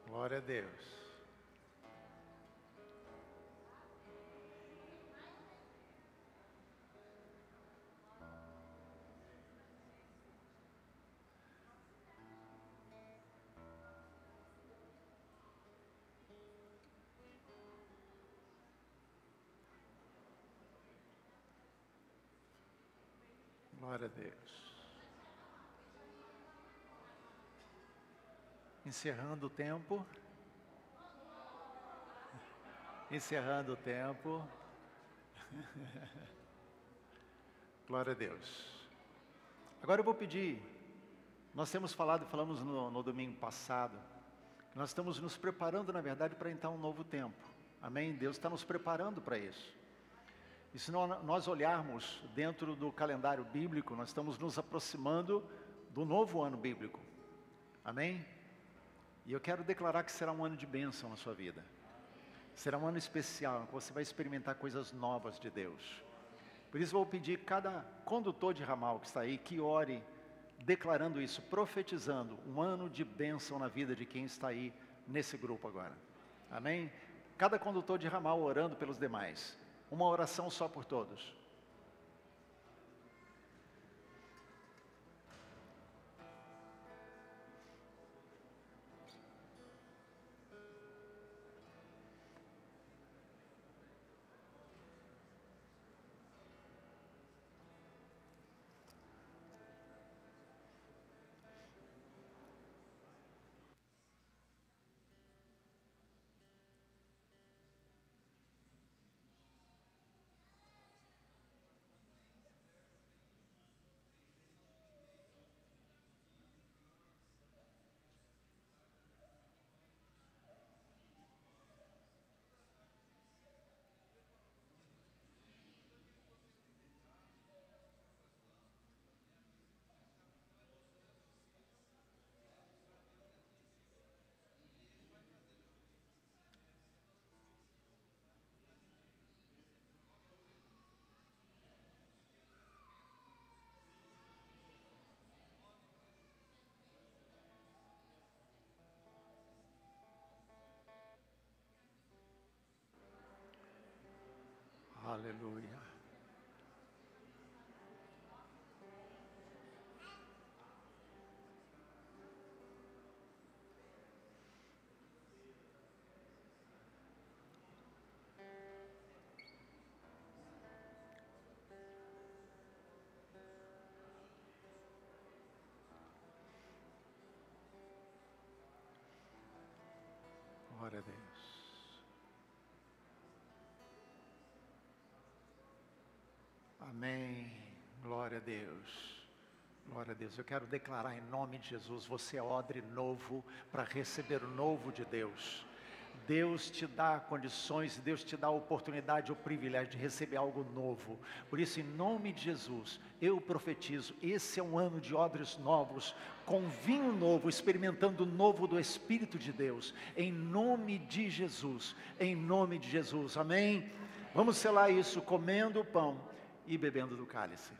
Glória a Deus. Glória a Deus. Encerrando o tempo. Encerrando o tempo. Glória a Deus. Agora eu vou pedir, nós falamos no domingo passado, que nós estamos nos preparando, na verdade, para entrar um novo tempo. Amém? Deus está nos preparando para isso. E se nós olharmos dentro do calendário bíblico, nós estamos nos aproximando do novo ano bíblico. Amém? E eu quero declarar que será um ano de bênção na sua vida. Será um ano especial, em que você vai experimentar coisas novas de Deus. Por isso eu vou pedir cada condutor de ramal que está aí, que ore, declarando isso, profetizando um ano de bênção na vida de quem está aí nesse grupo agora. Amém? Cada condutor de ramal orando pelos demais. Uma oração só por todos. Aleluia. Glória a Deus. Amém. Glória a Deus. Glória a Deus. Eu quero declarar em nome de Jesus, você é odre novo para receber o novo de Deus. Deus te dá condições, Deus te dá a oportunidade, o privilégio de receber algo novo. Por isso, em nome de Jesus, eu profetizo, esse é um ano de odres novos, com vinho novo, experimentando o novo do Espírito de Deus. Em nome de Jesus, em nome de Jesus, amém? Vamos selar isso comendo o pão e bebendo do cálice.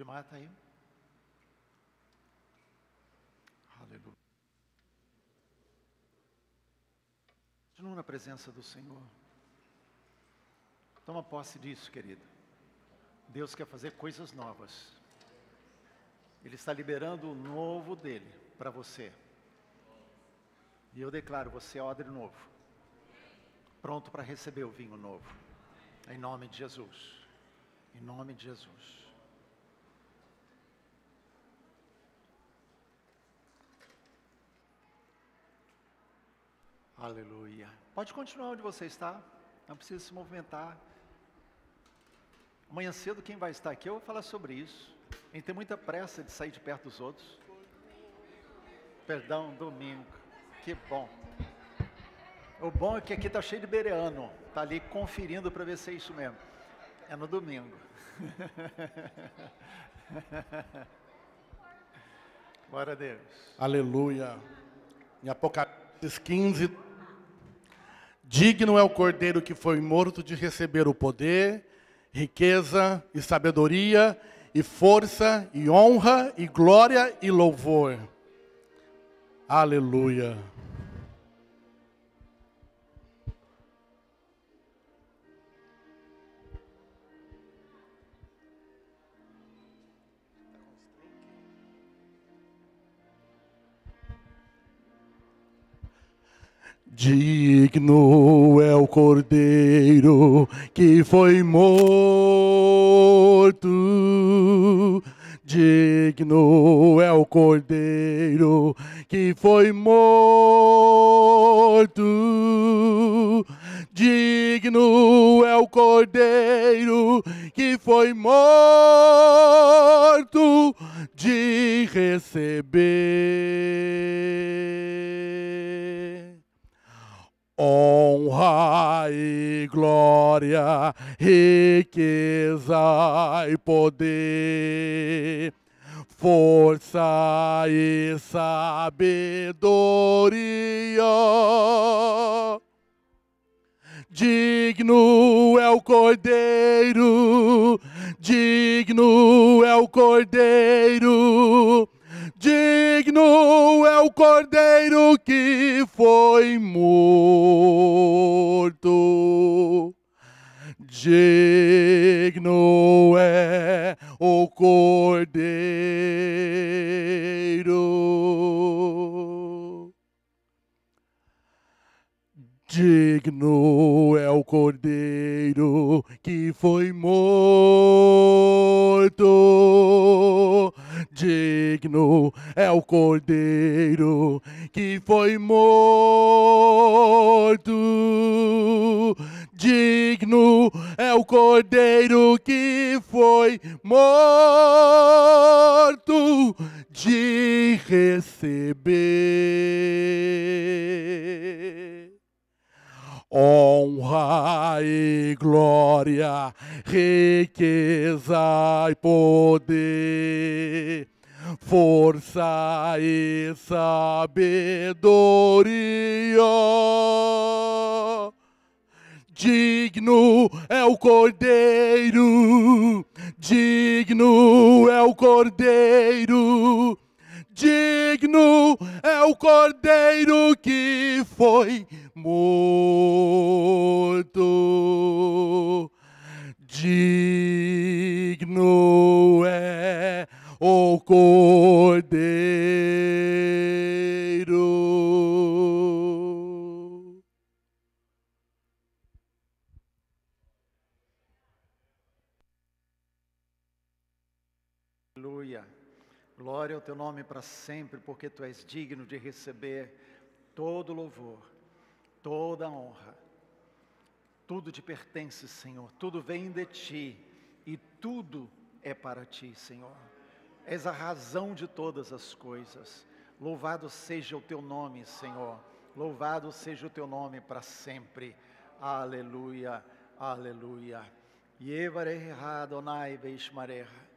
Dimar está aí? Aleluia. Continua na presença do Senhor. Toma posse disso, querido. Deus quer fazer coisas novas. Ele está liberando o novo dele para você. E eu declaro, você é odre novo. Pronto para receber o vinho novo. Em nome de Jesus. Em nome de Jesus. Aleluia. Pode continuar onde você está. Não precisa se movimentar. Amanhã cedo quem vai estar aqui, eu vou falar sobre isso. A gente tem muita pressa de sair de perto dos outros. Perdão, domingo. Que bom. O bom é que aqui está cheio de bereano. Está ali conferindo para ver se é isso mesmo. É no domingo. Glória a Deus. Aleluia. Em Apocalipse 15, digno é o Cordeiro que foi morto de receber o poder, riqueza e sabedoria, e força, e honra, e glória, e louvor. Aleluia. Digno é o Cordeiro que foi morto. Digno é o Cordeiro que foi morto. Digno é o Cordeiro que foi morto de receber honra e glória, riqueza e poder, força e sabedoria. Digno é o Cordeiro, digno é o Cordeiro, digno é o Cordeiro que foi morto. Digno é o Cordeiro. Digno é o Cordeiro que foi morto. Digno é o Cordeiro que foi morto. Digno é o Cordeiro que foi morto de receber honra e glória, riqueza e poder, força e sabedoria. Digno é o Cordeiro, digno é o Cordeiro, digno é o Cordeiro que foi morto. Digno é o Cordeiro. Aleluia. Glória ao teu nome para sempre, porque tu és digno de receber todo louvor, toda honra. Tudo te pertence, Senhor. Tudo vem de ti e tudo é para ti, Senhor. És a razão de todas as coisas. Louvado seja o teu nome, Senhor. Louvado seja o teu nome para sempre. Aleluia, aleluia. Yevareha Adonai Veishmareha.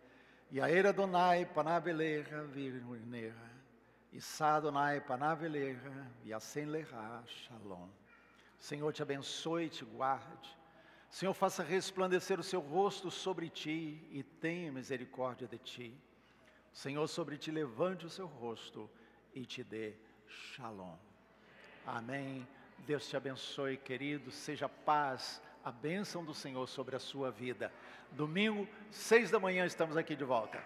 Yair Adonai Panaveleha Virneha. Issa Adonai Panaveleha Yasen Leha Shalom. Senhor te abençoe e te guarde. Senhor faça resplandecer o seu rosto sobre ti e tenha misericórdia de ti. Senhor sobre ti levante o seu rosto e te dê Shalom. Amém. Deus te abençoe, querido. Seja paz, a bênção do Senhor sobre a sua vida. Domingo, 6 da manhã, estamos aqui de volta.